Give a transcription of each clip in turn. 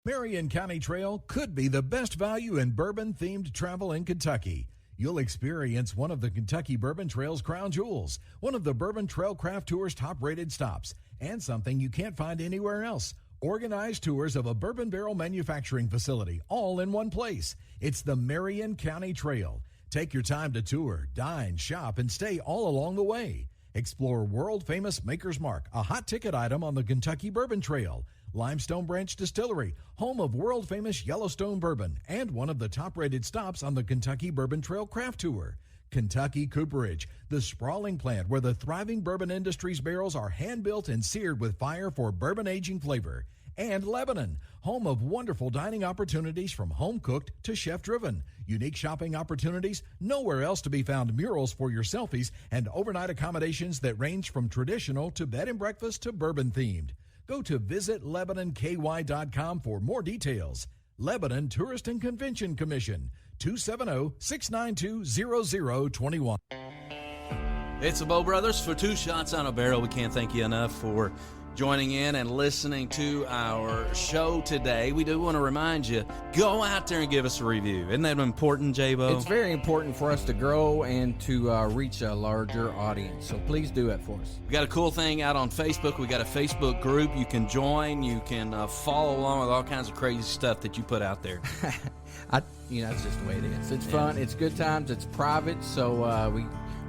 Marion County Trail could be the best value in bourbon-themed travel in Kentucky. You'll experience one of the Kentucky Bourbon Trail's crown jewels, one of the Bourbon Trail Craft Tour's top-rated stops, and something you can't find anywhere else. Organized tours of a bourbon barrel manufacturing facility, all in one place. It's the Marion County Trail. Take your time to tour, dine, shop, and stay all along the way. Explore world-famous Maker's Mark, a hot ticket item on the Kentucky Bourbon Trail. Limestone Branch Distillery, home of world-famous Yellowstone bourbon, and one of the top-rated stops on the Kentucky Bourbon Trail Craft Tour. Kentucky Cooperage, the sprawling plant where the thriving bourbon industry's barrels are hand-built and seared with fire for bourbon aging flavor. And Lebanon, home of wonderful dining opportunities from home-cooked to chef-driven. Unique shopping opportunities, nowhere else to be found murals for your selfies, and overnight accommodations that range from traditional to bed and breakfast to bourbon-themed. Go to visitlebanonky.com for more details. Lebanon Tourist and Convention Commission, 270-692-0021. It's the Bow Brothers for Two Shots on a Barrel. We can't thank you enough for joining in and listening to our show today. We do want to remind you, go out there and give us a review. Isn't that important, J-Bo? It's very important for us to grow and to reach a larger audience, so please do it for us. We got a cool thing out on Facebook. We got a Facebook group you can join. You can follow along with all kinds of crazy stuff that you put out there. That's just the way it is. It's fun. It's good times. It's private, so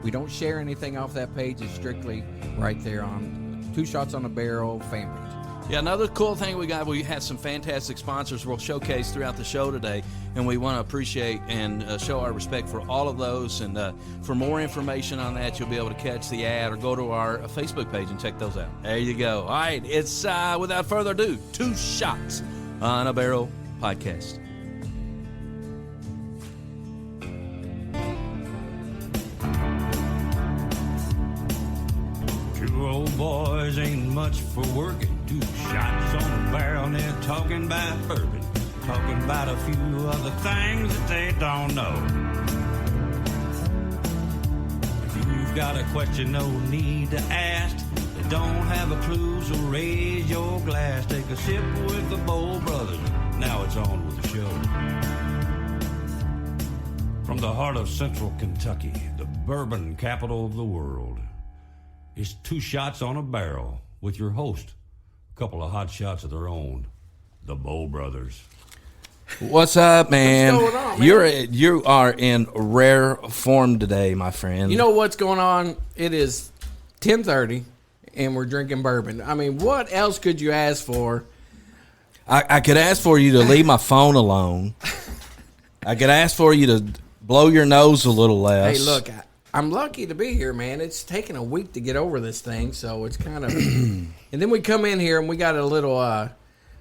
we don't share anything off that page. It's strictly right there on Two Shots on a Barrel fan page. Yeah, another cool thing we got, we have some fantastic sponsors we'll showcase throughout the show today, and we want to appreciate and show our respect for all of those. And for more information on that, you'll be able to catch the ad or go to our Facebook page and check those out. There you go. All right, it's without further ado, Two Shots on a Barrel podcast. Old boys ain't much for working. 2 shots on a barrel and they're talking about bourbon. Talking about a few other things that they don't know. If you've got a question, no need to ask. They don't have a clue, so raise your glass. Take a sip with the Bowl Brothers. Now it's on with the show. From the heart of central Kentucky, the bourbon capital of the world, it's Two Shots on a Barrel with your host, a couple of hot shots of their own, the Bowl Brothers. What's up, man? What's going on, man? You are in rare form today, my friend. You know what's going on? It is 10:30, and we're drinking bourbon. I mean, what else could you ask for? I could ask for you to leave my phone alone. I could ask for you to blow your nose a little less. Hey, look, I'm lucky to be here, man. It's taken a week to get over this thing, so it's kind of... And then we come in here, and we got a little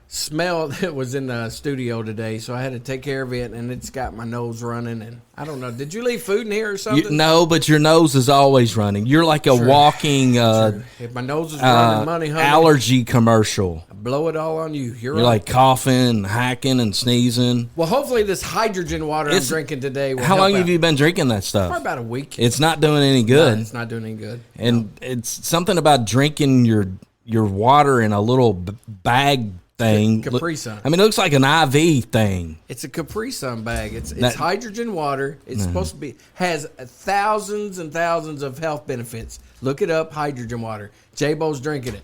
smell that was in the studio today, so I had to take care of it, and it's got my nose running, and I don't know. Did you leave food in here or something? No, but your nose is always running. You're like a walking If my nose is running, money, honey, allergy commercial. I blow it all on you. You're right. Like coughing, hacking, and sneezing. Well, hopefully this hydrogen water I'm drinking today will How help long out. Have you been drinking that stuff? For about a week. It's not doing any good. No, it's not doing any good. And it's something about drinking your water in a little bag thing. Capri Sun. I mean, it looks like an IV thing. It's a Capri Sun bag. It's hydrogen water. It's supposed to be, has thousands and thousands of health benefits. Look it up, hydrogen water. J-Bo's drinking it.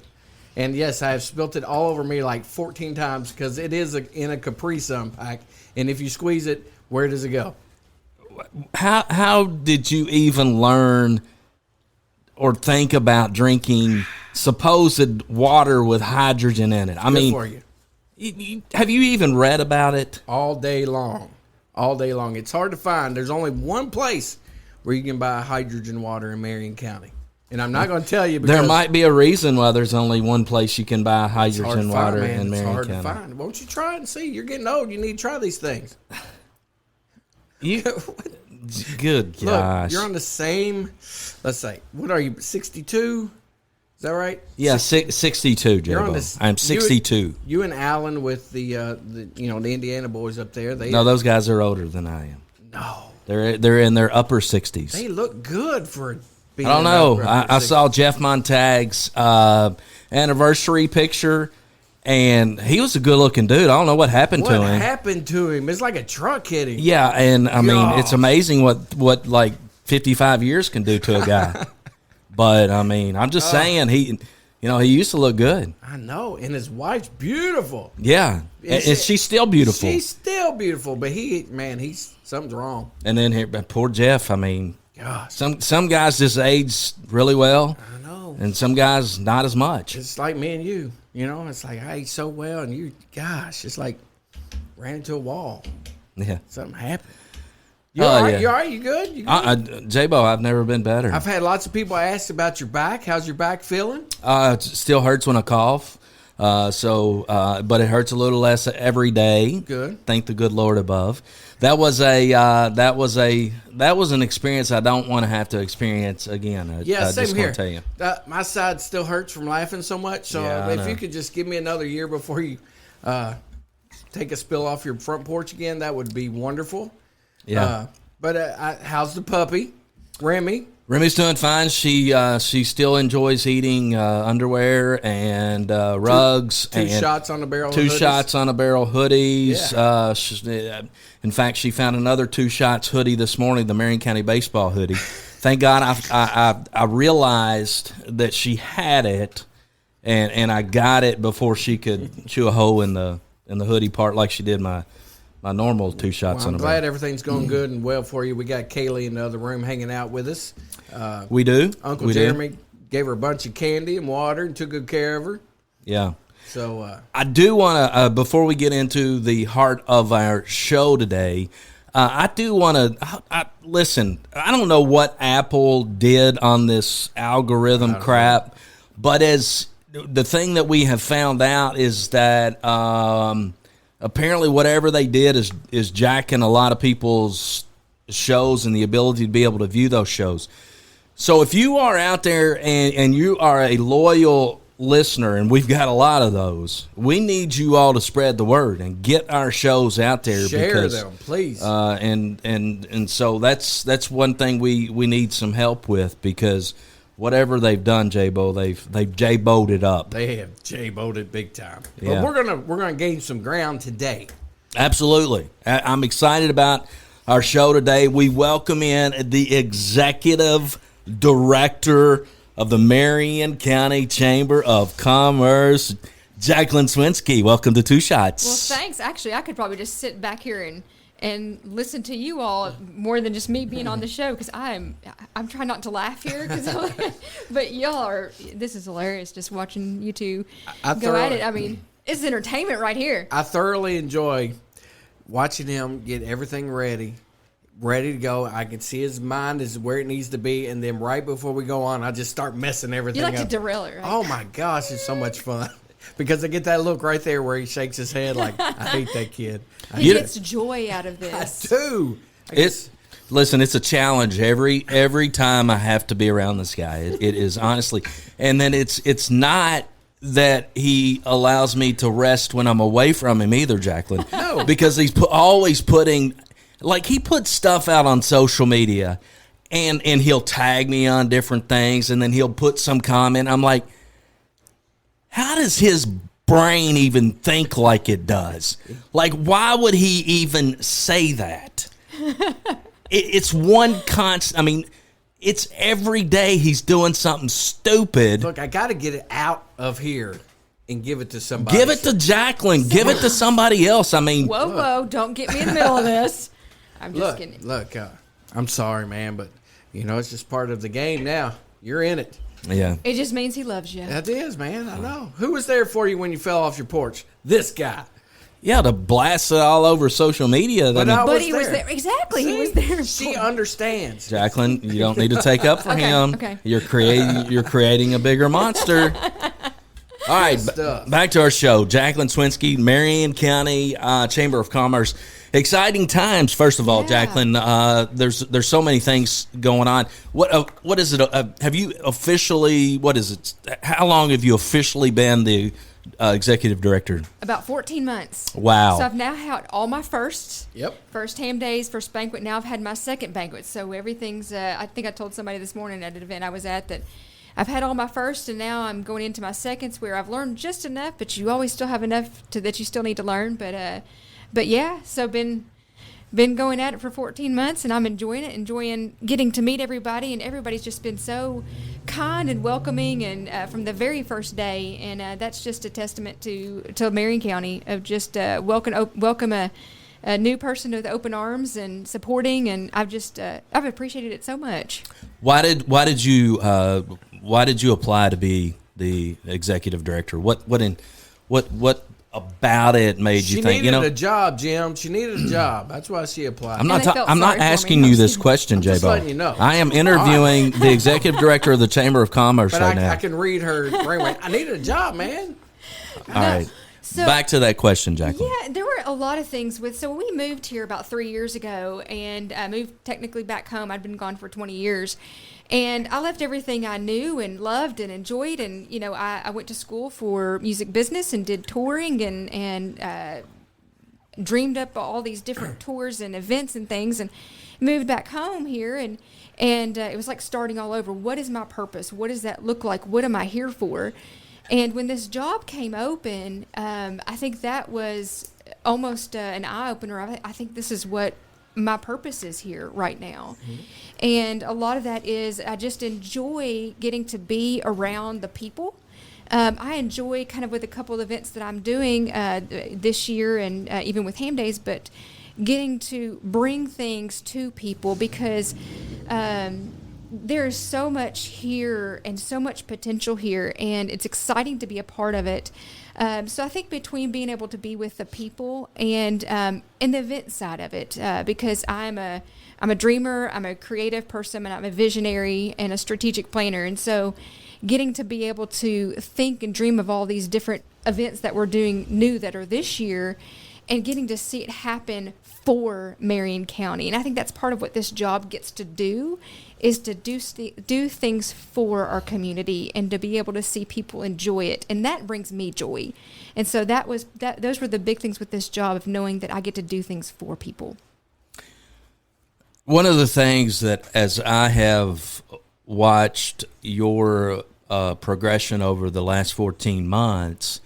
And yes, I have spilt it all over me like 14 times because it is in a Capri Sun pack. And if you squeeze it, where does it go? How did you even learn or think about drinking supposed water with hydrogen in it? I mean, for you. Have you even read about it? All day long. All day long. It's hard to find. There's only one place where you can buy hydrogen water in Marion County. And I'm not going to tell you because... There might be a reason why there's only one place you can buy hydrogen water in Marion County. It's hard to find. Won't you try it and see? You're getting old. You need to try these things. Good gosh. Look, you're on the same... Let's say, what are you, 62? Is that right? Yeah, 62, J-Bo. I'm 62. You and Alan with the Indiana boys up there. No, those guys are older than I am. No. They're in their upper 60s. They look good for being I don't know. I saw Jeff Montag's anniversary picture, And he was a good-looking dude. I don't know what happened to him. What happened to him? It's like a truck hit him. Yeah, and I mean, it's amazing what like 55 years can do to a guy. But I mean, I'm just saying he used to look good. I know, and his wife's beautiful. Yeah, and she's still beautiful. She's still beautiful, but he's something's wrong. And then here, poor Jeff. I mean, gosh, some guys just age really well. I know, and some guys not as much. It's like me and you. You know, it's like I ate so well, and you, gosh, it's like ran into a wall. Yeah, something happened. You all right? Yeah. You all right? You good? You good? J-Bo, I've never been better. I've had lots of people ask about your back. How's your back feeling? It still hurts when I cough. But it hurts a little less every day. Good. Thank the good Lord above. That was an experience I don't want to have to experience again. Same just here. Tell you. My side still hurts from laughing so much. So if you could just give me another year before you take a spill off your front porch again, that would be wonderful. Yeah. How's the puppy, Remy? Remy's doing fine. She still enjoys eating underwear and rugs. Two shots on the barrel. Two hoodies. shots on a barrel hoodies. Yeah. In fact, she found another 2 shots hoodie this morning, the Marion County baseball hoodie. Thank God I realized that she had it, and I got it before she could chew a hole in the hoodie part like she did my normal 2 shots on a barrel. I'm glad everything's going good and well for you. We got Kaylee in the other room hanging out with us. We do. Uncle Jeremy gave her a bunch of candy and water and took good care of her. Yeah. So I do want to, before we get into the heart of our show today, I do want to listen. I don't know what Apple did on this algorithm crap, but as the thing that we have found out is that apparently whatever they did is jacking a lot of people's shows and the ability to be able to view those shows. So if you are out there and you are a loyal listener, and we've got a lot of those, we need you all to spread the word and get our shows out there. Share them, please. And so that's one thing we need some help with, because whatever they've done, J-Bo, they've J-Bo'd it up. They have J-Bo'd it big time. Yeah. But we're gonna gain some ground today. Absolutely. I'm excited about our show today. We welcome in the executive director of the Marion County Chamber of Commerce, Jaclyn Swencki. Welcome to 2 Shots. Well, thanks. Actually, I could probably just sit back here and listen to you all more than just me being on the show, because I'm trying not to laugh here. But y'all this is hilarious, just watching you two go at it. I mean, it's entertainment right here. I thoroughly enjoy watching him get everything ready to go. I can see his mind is where it needs to be, and then right before we go on, I just start messing everything up. You like to derail it, right? Oh my gosh, it's so much fun. Because I get that look right there where he shakes his head like, I hate that kid. He gets joy out of this. I do. Listen, it's a challenge every time I have to be around this guy. It is honestly, and then it's not that he allows me to rest when I'm away from him either, Jaclyn. No, because he's always putting, like, he puts stuff out on social media, and he'll tag me on different things, and then he'll put some comment. I'm like, how does his brain even think like it does? Like, why would he even say that? It's one constant. I mean, it's every day he's doing something stupid. Look, I got to get it out of here and give it to somebody. Give it to Jaclyn. Give it to somebody else. I mean, whoa, don't get me in the middle of this. I'm just kidding. Look, I'm sorry, man, but it's just part of the game now. You're in it. Yeah. It just means he loves you. That is, man. I know. Who was there for you when you fell off your porch? This guy. Yeah, to blast it all over social media. But he was there. Exactly. See? He was there. She understands. Jaclyn, you don't need to take up for him. Okay. You're creating a bigger monster. All right, back to our show. Jaclyn Swencki, Marion County Chamber of Commerce. Exciting times, first of all, yeah. Jaclyn. There's so many things going on. What is it? Have you officially? What is it? How long have you officially been the executive director? About 14 months. Wow. So I've now had all my firsts. Yep. First ham days, first banquet. Now I've had my second banquet. So everything's. I think I told somebody this morning at an event I was at that I've had all my firsts, and now I'm going into my seconds where I've learned just enough, but you always still have enough that you still need to learn. But yeah, so been going at it for 14 months, and I'm enjoying it, enjoying getting to meet everybody, and everybody's just been so kind and welcoming, and from the very first day, and that's just a testament to Marion County of just welcome a new person with open arms and supporting, and I've appreciated it so much. Why did you apply to be the executive director? What about it made you think? She needed a job, Jim. She needed a job. That's why she applied. I'm not asking you this question, J-Bo. Just letting you know. I am interviewing the executive director of the Chamber of Commerce but right now. I can read her brainwave. I needed a job, man. All right. So, back to that question, Jaclyn. Yeah, there were a lot of things so we moved here about 3 years ago, and moved technically back home. I'd been gone for 20 years. And I left everything I knew and loved and enjoyed. And, I went to school for music business and did touring and dreamed up all these different tours and events and things, and moved back home here. And it was like starting all over. What is my purpose? What does that look like? What am I here for? And when this job came open, I think that was almost an eye-opener. I think this is what my purpose is here right now. Mm-hmm. And a lot of that is I just enjoy getting to be around the people. I enjoy kind of with a couple of events that I'm doing this year and even with Ham Days, but getting to bring things to people because there is so much here and so much potential here, and it's exciting to be a part of it. So I think between being able to be with the people and the event side of it, because I'm a dreamer, I'm a creative person, and I'm a visionary and a strategic planner. And so getting to be able to think and dream of all these different events that we're doing new that are this year and getting to see it happen for Marion County. And I think that's part of what this job gets to do, is to do things for our community and to be able to see people enjoy it. And that brings me joy. And so those were the big things with this job, of knowing that I get to do things for people. One of the things that, as I have watched your progression over the last 14 months,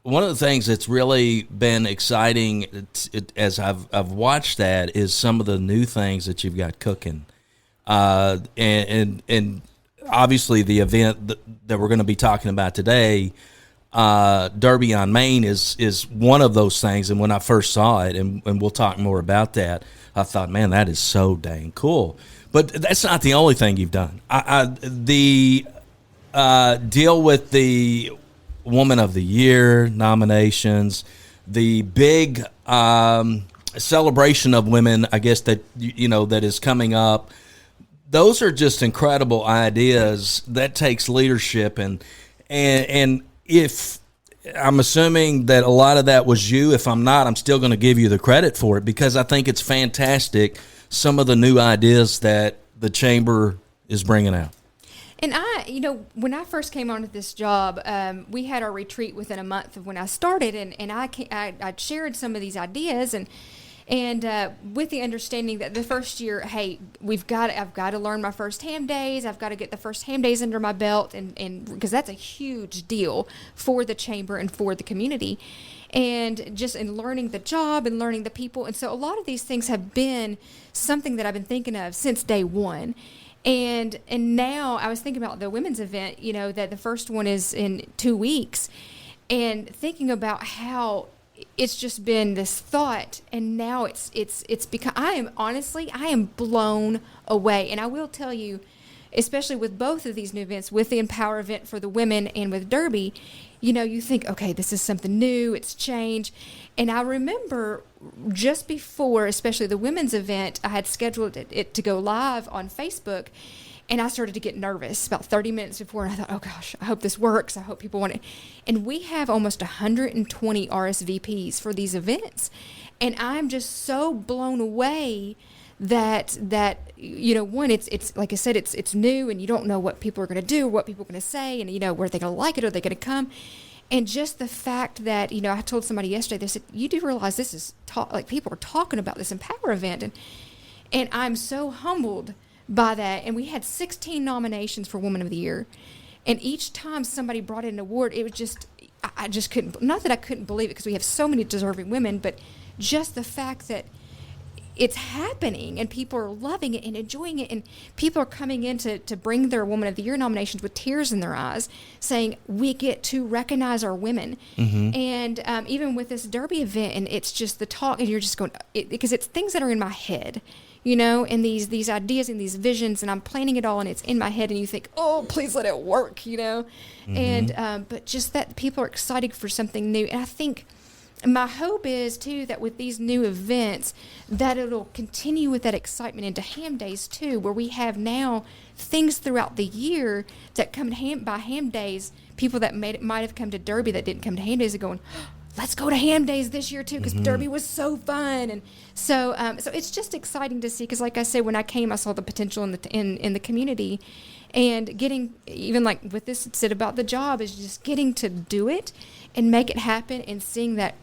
one of the things that's really been exciting as I've watched that is some of the new things that you've got cooking, and obviously the event that we're going to be talking about today, Derby on Main, is one of those things. And when I first saw it, and we'll talk more about that, I thought, man, that is so dang cool. But that's not the only thing you've done. The deal with the Woman of the Year nominations, the big celebration of women, I guess, that that is coming up. Those are just incredible ideas. That takes leadership, and if I'm assuming that a lot of that was you. If I'm not, I'm still going to give you the credit for it, because I think it's fantastic, some of the new ideas that the Chamber is bringing out. And when I first came onto this job, we had our retreat within a month of when I started, and I shared some of these ideas, and with the understanding that the first year, hey, I've got to learn my first Ham Days, I've got to get the first Ham Days under my belt, and because that's a huge deal for the Chamber and for the community, and just in learning the job and learning the people, and so a lot of these things have been something that I've been thinking of since day one. And now I was thinking about the women's event, that the first one is in 2 weeks, and thinking about how it's just been this thought, and now it's become, I am blown away. And I will tell you, especially with both of these new events, with the Empower event for the women and with Derby, you think, okay, this is something new, it's change. And I remember just before, especially the women's event, I had scheduled it to go live on Facebook, and I started to get nervous about 30 minutes before, and I thought, oh gosh, I hope this works. I hope people want it. And we have almost 120 RSVPs for these events. And I'm just so blown away that one, it's like I said, it's new, and you don't know what people are going to do, what people are going to say, and were they going to like it, are they going to come? And just the fact that, I told somebody yesterday, they said, you do realize this is people are talking about this Empower event, and I'm so humbled by that. And we had 16 nominations for Woman of the Year. And each time somebody brought in an award, it was just, I just couldn't, not that I couldn't believe it because we have so many deserving women, but just the fact that it's happening and people are loving it and enjoying it, and people are coming in to bring their Woman of the Year nominations with tears in their eyes, saying we get to recognize our women. And even with this Derby event, and it's just the talk, and you're just going, because it's things that are in my head, you know, and these ideas and these visions, and I'm planning it all, and it's in my head, and you think, oh, please let it work, you know. And but just that people are excited for something new, and I think my hope is, too, that with these new events, that it'll continue with that excitement into Ham Days, too, where we have now things throughout the year that come by Ham Days, people that might have come to Derby that didn't come to Ham Days are going, let's go to Ham Days this year, too, because Derby was so fun. And so so it's just exciting to see, because like I said, when I came, I saw the potential in the community. And getting, even like with this, it said about the job, is just getting to do it and make it happen, and seeing that,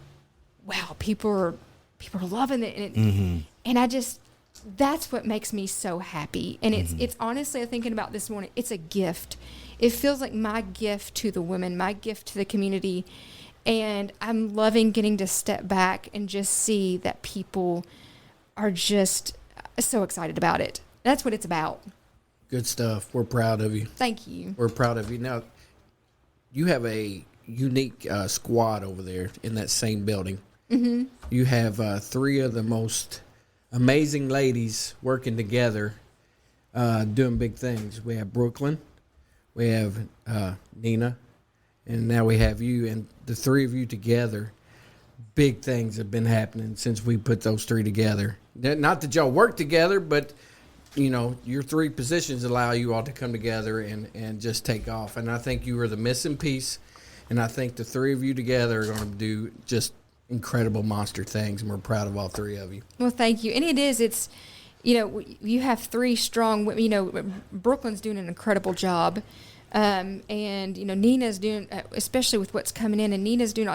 wow, people are loving it, and I just, that's what makes me so happy. And it's honestly, I'm thinking about this morning, it's a gift. It feels like my gift to the women, my gift to the community, and I'm loving getting to step back and just see that people are just so excited about it. That's what it's about. Good stuff. We're proud of you. Thank you. We're proud of you. Now, you have a unique squad over there in that same building. You have 3 of the most amazing ladies working together, doing big things. We have Brooklyn, we have Nina, and now we have you. And the 3 of you together, big things have been happening since we put those 3 together. Not that y'all work together, but you know, your 3 positions allow you all to come together and just take off. And I think you are the missing piece. And I think the 3 of you together are going to do just incredible monster things, and we're proud of all 3 of you. Well, thank you. And it's, you know, you have 3 strong women. You know, Brooklyn's doing an incredible job. And, you know, Nina's doing, especially with what's coming in, and Nina's doing,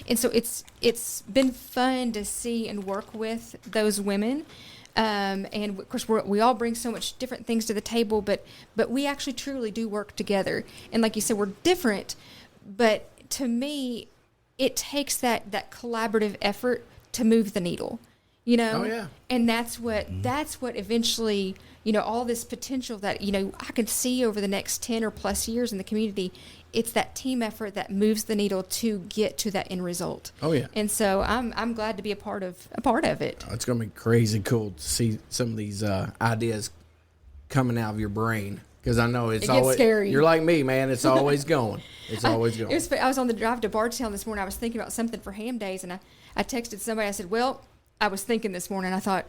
and so it's been fun to see and work with those women. And of course, we all bring so much different things to the table, but we actually truly do work together. And like you said, we're different, but to me, it takes that collaborative effort to move the needle, you know? Oh, yeah. And that's what eventually, you know, all this potential that, you know, I can see over the next 10 or plus years in the community. It's that team effort that moves the needle to get to that end result. Oh, yeah. And so I'm glad to be a part of it. It's going to be crazy cool to see some of these ideas coming out of your brain. Because I know it's always scary. You're like me, man. It's always going. It's always going. I was on the drive to Bardstown this morning. I was thinking about something for Ham Days, and I texted somebody. I said, well, I was thinking this morning. I thought,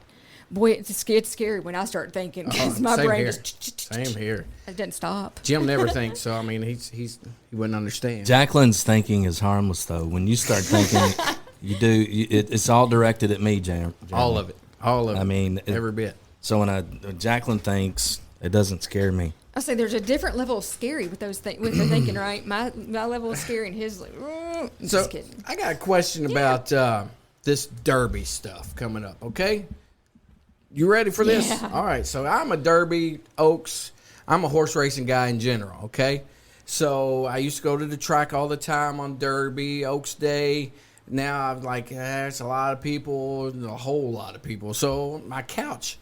boy, it's scary when I start thinking. Because my brain here. just... Same here. It doesn't stop. Jim never thinks, so, I mean, he wouldn't understand. Jaclyn's thinking is harmless, though. When you start thinking, it's all directed at me, Jam. All of it. I mean, every bit. So when Jaclyn thinks, it doesn't scare me. I say there's a different level of scary with those with the thinking, right? My level of scary and his like. Just kidding. I got a question about this Derby stuff coming up. Okay, you ready for this? Yeah. All right. So I'm a Derby Oaks. I'm a horse racing guy in general. Okay, so I used to go to the track all the time on Derby Oaks Day. Now I'm like, it's a lot of people, a whole lot of people. So my couch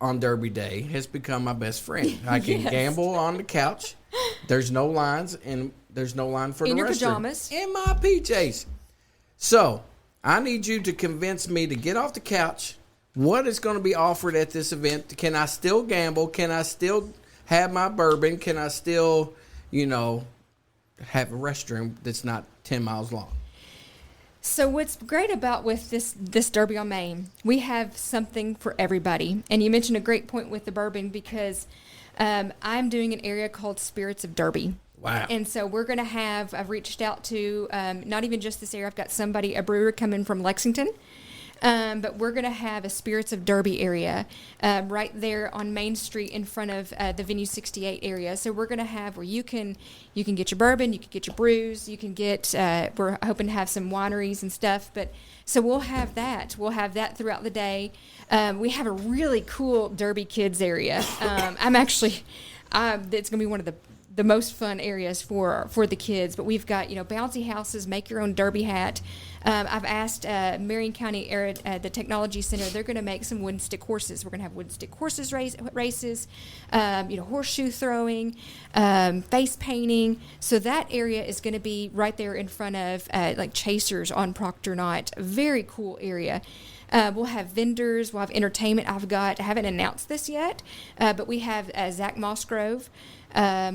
on Derby Day has become my best friend. I can gamble on the couch. There's no lines, and there's no line for in the your restroom. pajamas. In my PJs. So I need you to convince me to get off the couch. What is going to be offered at this event? Can I still gamble? Can I still have my bourbon? Can I still, you know, have a restroom that's not 10 miles long? So what's great about with this Derby on Main, we have something for everybody. And you mentioned a great point with the bourbon, because I'm doing an area called Spirits of Derby. Wow. And so we're going to have, I've reached out to not even just this area. I've got a brewer coming from Lexington. But we're going to have a Spirits of Derby area right there on Main Street in front of the Venue 68 area. So we're going to have where you can get your bourbon, you can get your brews, you can get, we're hoping to have some wineries and stuff. But so we'll have that. We'll have that throughout the day. We have a really cool Derby kids area. It's going to be one of the most fun areas for the kids. But we've got, bouncy houses, make your own Derby hat. I've asked Marion County the Technology Center, they're going to make some wooden stick horses. We're going to have wooden stick horses races, horseshoe throwing, face painting. So that area is going to be right there in front of like Chasers on Proctor Knott. A very cool area. We'll have vendors. We'll have entertainment. I haven't announced this yet, but we have Zach Mossgrove.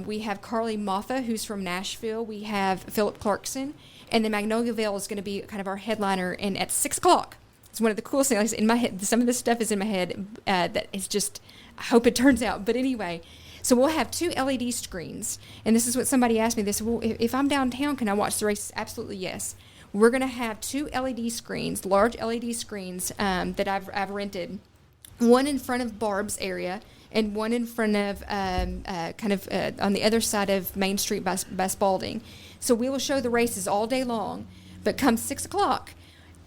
We have Carly Moffa, who's from Nashville. We have Philip Clarkson. And then Magnolia Vale is going to be kind of our headliner. And at 6 o'clock, it's one of the coolest things. In my head, some of this stuff is in my head that is just, I hope it turns out. But anyway, so we'll have 2 LED screens. And this is what somebody asked me. They said, well, if I'm downtown, can I watch the races? Absolutely, yes. We're going to have 2 LED screens, large LED screens that I've rented. One in front of Barb's area and one in front of on the other side of Main Street by Spalding. So we will show the races all day long. But come 6 o'clock,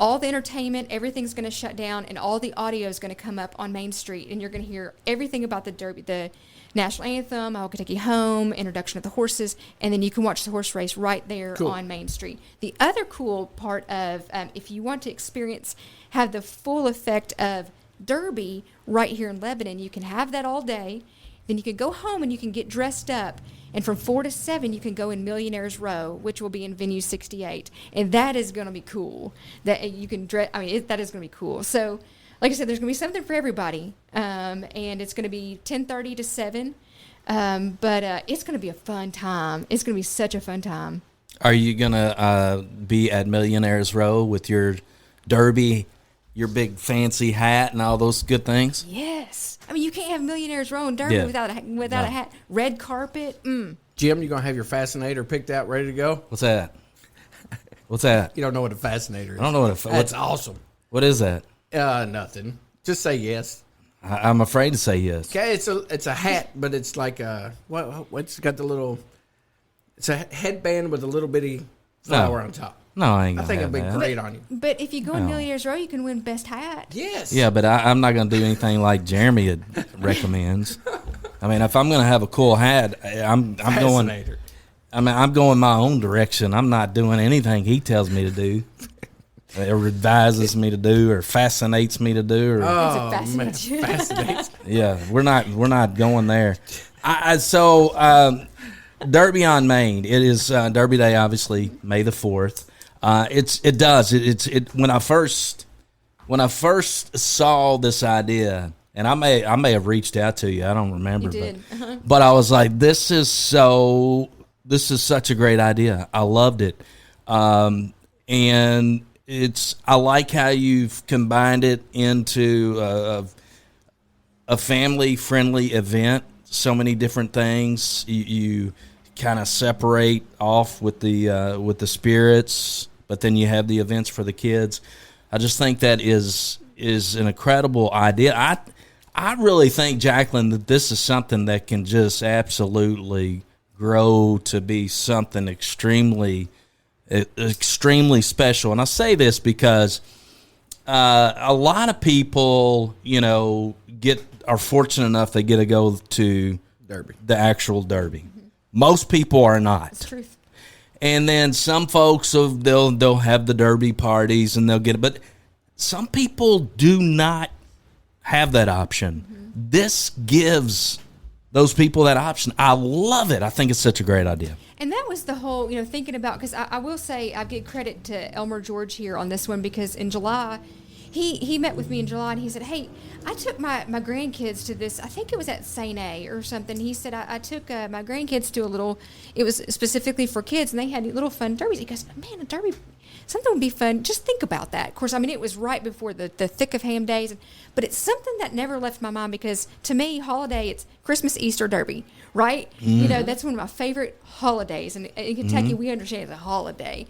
all the entertainment, everything's going to shut down, and all the audio is going to come up on Main Street. And you're going to hear everything about the Derby, the National Anthem, I'll Kentucky Home, introduction of the horses, and then you can watch the horse race right there on Main Street. The other cool part of, if you want to have the full effect of Derby right here in Lebanon, you can have that all day. Then you can go home and you can get dressed up. And from 4 to 7, you can go in Millionaires Row, which will be in Venue 68. And that is going to be cool. That you can dress. That is going to be cool. So, like I said, there's going to be something for everybody. And it's going to be 10:30 to 7. But it's going to be a fun time. It's going to be such a fun time. Are you going to be at Millionaires Row with your Derby, your big fancy hat and all those good things? Yes. You can't have Millionaires Row and Derby without a hat. Red carpet. Jim, you going to have your fascinator picked out, ready to go? What's that? What's that? You don't know what a fascinator is. I don't know what That's awesome. What is that? Nothing. Just say yes. I'm afraid to say yes. Okay, it's a hat, but it's like what's got the little? It's a headband with a little bitty flower on top. No, I ain't. I think it'd be great on you. But if you go in Millionaires Row, you can win best hat. Yes. Yeah, but I'm not going to do anything like Jeremy recommends. If I'm going to have a cool hat, I'm going. I'm going my own direction. I'm not doing anything he tells me to do, or advises me to do, or fascinates me to do. Or, Fascinates. Yeah, we're not going there. Derby on Main. It is Derby Day, obviously May the 4th. When I first saw this idea, and I may have reached out to you. I don't remember. You did. But I was like, this is such a great idea. I loved it. And I like how you've combined it into a family-friendly event. So many different things. You kind of separate off with the spirits, but then you have the events for the kids. I just think that is an incredible idea. I really think, Jaclyn, that this is something that can just absolutely grow to be something extremely special. And I say this because a lot of people, are fortunate enough they get to go to Derby, the actual Derby. Mm-hmm. Most people are not. That's truth. And then some folks, they'll have the Derby parties and they'll get it. But some people do not have that option. Mm-hmm. This gives those people that option. I love it. I think it's such a great idea. And that was the whole, thinking about, because I will say I give credit to Elmer George here on this one, because in July, he met with me in July, and he said, hey, I took my grandkids to this, I think it was at St. A or something. He said, I took my grandkids to it was specifically for kids, and they had little fun derbies. He goes, man, a derby, something would be fun. Just think about that. Of course, it was right before the thick of ham days, but it's something that never left my mind, because to me, holiday, it's Christmas, Easter, Derby, right? Mm-hmm. That's one of my favorite holidays. And in Kentucky, we understand it's a holiday.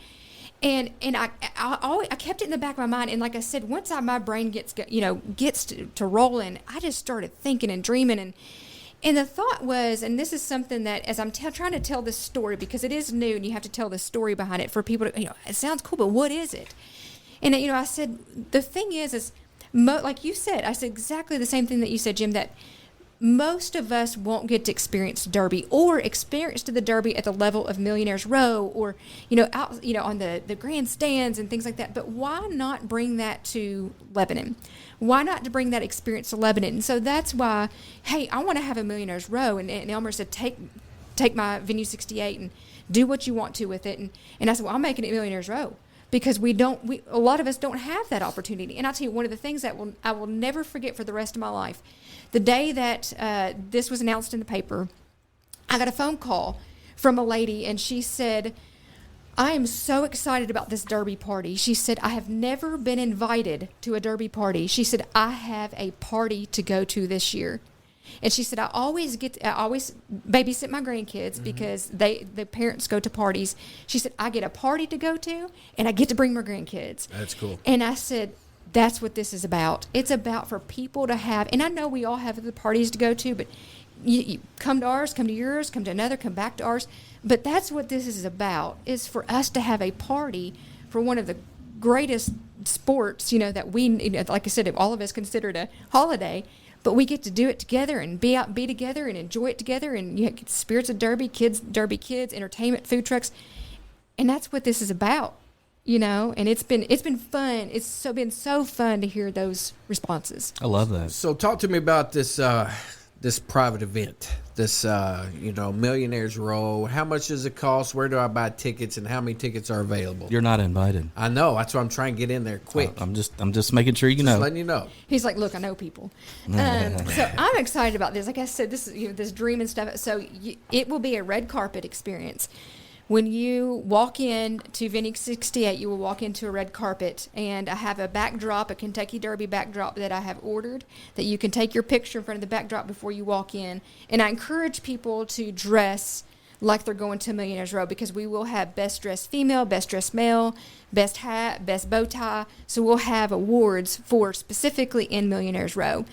I kept it in the back of my mind, and like I said, once my brain gets to rolling, I just started thinking and dreaming, and the thought was, and this is something that as I'm trying to tell this story, because it is new and you have to tell the story behind it for people to, it sounds cool, but what is it? And I said the thing is like you said, I said exactly the same thing that you said, Jim, that most of us won't get to experience Derby or experience the Derby at the level of Millionaires Row or, out, on the grandstands and things like that. But why not bring that to Lebanon? Why not to bring that experience to Lebanon? And so that's why, hey, I want to have a Millionaires Row. And Elmer said, take my Venue 68 and do what you want to with it. And I said, well, I'm making it Millionaires Row. Because a lot of us don't have that opportunity. And I'll tell you, one of the things that I will never forget for the rest of my life, the day that this was announced in the paper, I got a phone call from a lady, and she said, I am so excited about this Derby party. She said, I have never been invited to a Derby party. She said, I have a party to go to this year. And she said, I always babysit my grandkids because the parents go to parties. She said, I get a party to go to, and I get to bring my grandkids. That's cool. And I said, that's what this is about. It's about for people to have, and I know we all have the parties to go to, but you come to ours, come to yours, come to another, come back to ours. But that's what this is about, is for us to have a party for one of the greatest sports, that we, like I said, all of us considered a holiday. But we get to do it together and be together and enjoy it together. And you have Spirits of Derby, Derby Kids, entertainment, food trucks. And that's what this is about, And it's been fun. It's been so fun to hear those responses. I love that. So talk to me about this this private event, this Millionaires Row. How much does it cost? Where do I buy tickets, and how many tickets are available? You're not invited. I know. That's why I'm trying to get in there quick. I'm just making sure you know. Just letting you know. He's like, look, I know people. So I'm excited about this. Like I said, this is this dream and stuff. So it will be a red carpet experience. When you walk in to Venue 68, you will walk into a red carpet, and I have a backdrop, a Kentucky Derby backdrop that I have ordered, that you can take your picture in front of the backdrop before you walk in. And I encourage people to dress like they're going to Millionaires Row, because we will have best dressed female, best dressed male, best hat, best bow tie. So we'll have awards for specifically in Millionaires Row.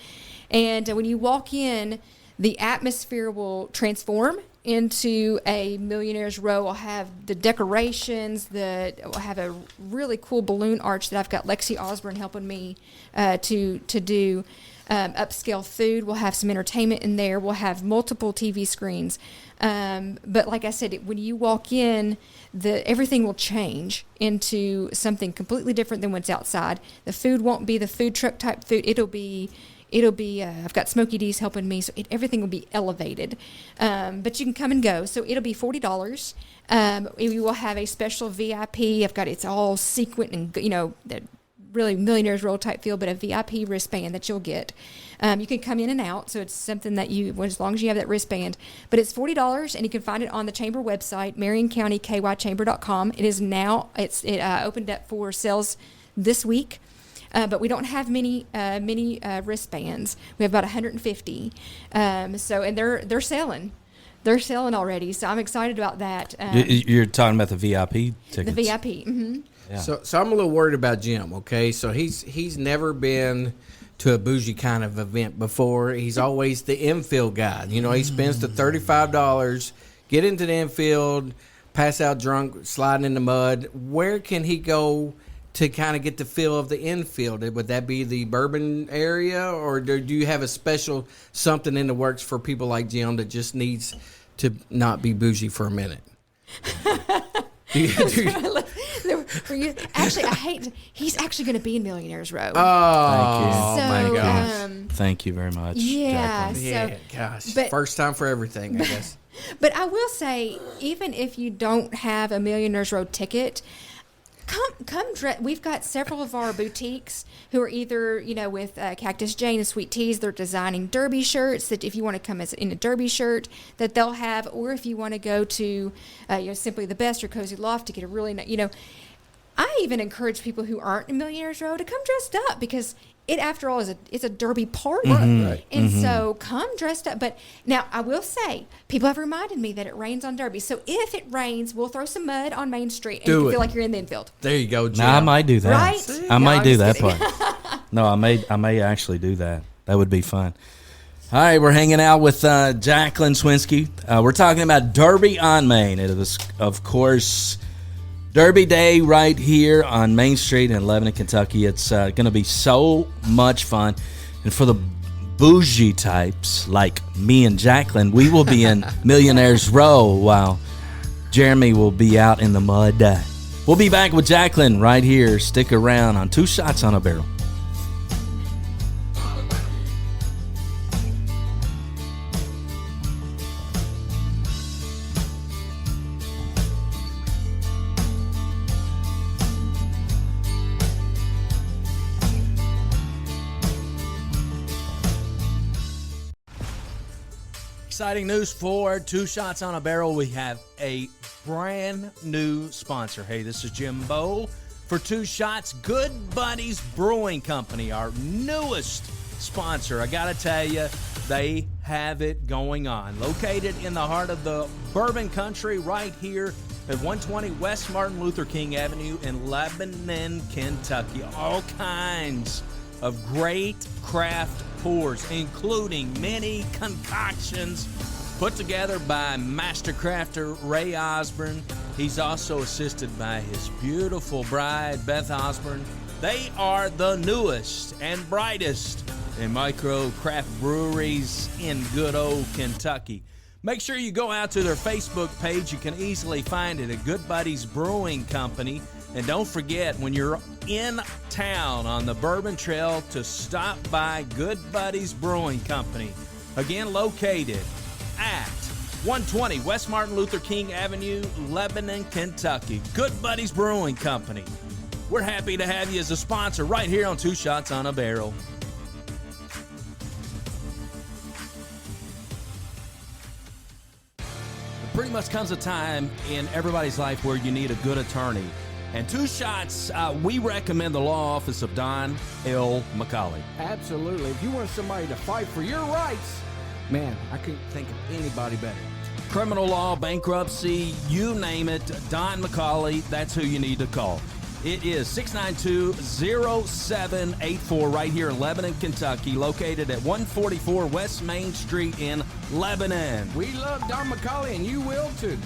And when you walk in, the atmosphere will transform into a Millionaires Row. I'll have the decorations. I'll have a really cool balloon arch that I've got Lexi Osborne helping me to do. Upscale food. We'll have some entertainment in there. We'll have multiple TV screens. But like I said, when you walk in, everything will change into something completely different than what's outside. The food won't be the food truck type food. It'll be I've got Smokey D's helping me, so everything will be elevated. But you can come and go. So it'll be $40. We will have a special VIP. It's all sequined and, the really Millionaires Row type feel, but a VIP wristband that you'll get. You can come in and out, so it's something that as long as you have that wristband. But it's $40, and you can find it on the Chamber website, MarionCountyKYChamber.com. It is now, it opened up for sales this week. But we don't have many wristbands. We have about 150. And they're selling. They're selling already. So I'm excited about that. You're talking about the VIP tickets. The VIP. Mm-hmm. Yeah. So I'm a little worried about Jim. Okay, so he's never been to a bougie kind of event before. He's always the infield guy. He spends the $35, get into the infield, pass out drunk, sliding in the mud. Where can he go to kind of get the feel of the infield? Would that be the Bourbon area, or do you have a special something in the works for people like Jim that just needs to not be bougie for a minute? Actually, he's actually going to be in Millionaires Row. Oh, my gosh. Thank you very much. Yeah. Jaclyn. Yeah, gosh. First time for everything, I guess. But I will say, even if you don't have a Millionaires Row ticket, come dress. We've got several of our boutiques who are either, with Cactus Jane and Sweet Teas, they're designing derby shirts that if you want to come in a derby shirt that they'll have, or if you want to go to, Simply the Best or Cozy Loft to get a really, I even encourage people who aren't in Millionaires Row to come dressed up, because it, after all, it's a derby party. Right. And so come dressed up. But now I will say, people have reminded me that it rains on Derby. So if it rains, we'll throw some mud on Main Street and you feel like you're in the infield. There you go, Jim. Now, I might do that. Right? See? I might I'm do just that kidding. part. No, I may actually do that. That would be fun. All right, we're hanging out with Jaclyn Swencki. We're talking about Derby on Main. It was, of course, Derby Day right here on Main Street in Lebanon, Kentucky. It's going to be so much fun. And for the bougie types like me and Jaclyn, we will be in Millionaires Row while Jeremy will be out in the mud. We'll be back with Jaclyn right here. Stick around on Two Shots on a Barrel. Exciting news for Two Shots on a Barrel. We have a brand new sponsor. Hey, this is Jimbo for Two Shots. Good Buddies Brewing Company, our newest sponsor. I got to tell you, they have it going on. Located in the heart of the bourbon country right here at 120 West Martin Luther King Avenue in Lebanon, Kentucky. All kinds of great craft pours, including many concoctions put together by master crafter Ray Osborne. He's also assisted by his beautiful bride, Beth Osborne. They are the newest and brightest in micro craft breweries in good old Kentucky. Make sure you go out to their Facebook page. You can easily find it at Good Buddies Brewing Company. And don't forget, when you're in town on the Bourbon Trail, to stop by Good Buddies Brewing Company. Again, located at 120 West Martin Luther King Avenue, Lebanon, Kentucky. Good Buddies Brewing Company. We're happy to have you as a sponsor right here on Two Shots on a Barrel. Pretty much comes a time in everybody's life where you need a good attorney. And Two Shots, we recommend the law office of Don L. McCauley. Absolutely. If you want somebody to fight for your rights, man, I couldn't think of anybody better. Criminal law, bankruptcy, you name it, Don McCauley, that's who you need to call. It is 692-0784 right here in Lebanon, Kentucky, located at 144 West Main Street in Lebanon. We love Don McCauley, and you will too.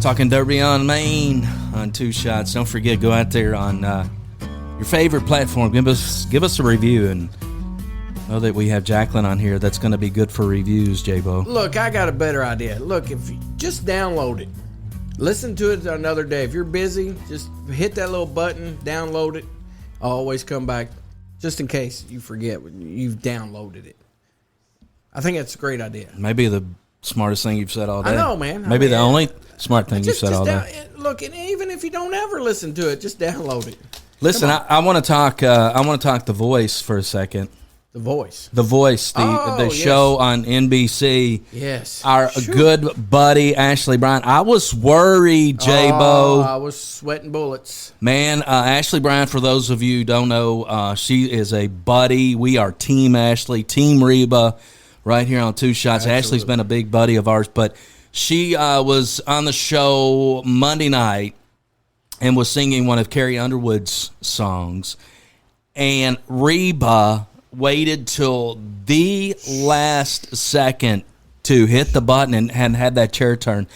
Talking Derby on Main on Two Shots. Don't forget, go out there on your favorite platform. Give us a review, and know that we have Jaclyn on here. That's going to be good for reviews, J-Bo. Look, I got a better idea. Look, if you just download it, listen to it another day. If you're busy, just hit that little button, download it. I'll always come back, just in case you forget you've downloaded it. I think that's a great idea. Maybe the smartest thing you've said all day. I know, man. Maybe the only smart thing you've said all day. Look, and even if you don't ever listen to it, just download it. Listen, I want to talk. I want to talk The Voice for a second. The Voice. The Voice, the show on NBC. Yes. Our good buddy Ashley Bryan. I was worried, J-Bo. I was sweating bullets. Man, Ashley Bryan, for those of you who don't know, she is a buddy. We are Team Ashley, Team Reba, right here on Two Shots. Absolutely. Ashley's been a big buddy of ours, but she was on the show Monday night and was singing one of Carrie Underwood's songs. And Reba waited till the last second to hit the button and had that chair turn.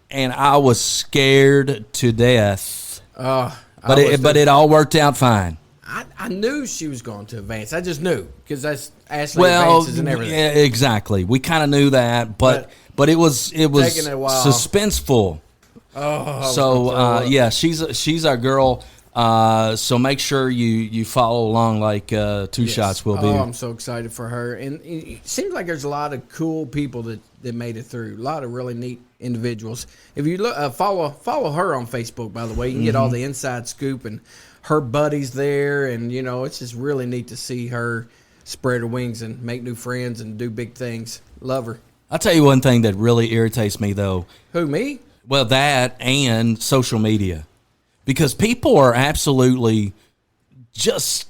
And I was scared to death. But it all worked out fine. I knew she was going to advance. I just knew, because that's Ashley advances and everything. Yeah, exactly. We kind of knew that, but it was taking a while. Suspenseful. Yeah, she's our girl. So make sure you follow along like Two Shots will be. Oh, I'm so excited for her. And it seems like there's a lot of cool people that that made it through. A lot of really neat individuals. If you look, follow her on Facebook, by the way. You can get all the inside scoop and her buddies there, and it's just really neat to see her spread her wings and make new friends and do big things. Love her. I'll tell you one thing that really irritates me, though. Who, me? Well, that and social media. Because people are absolutely just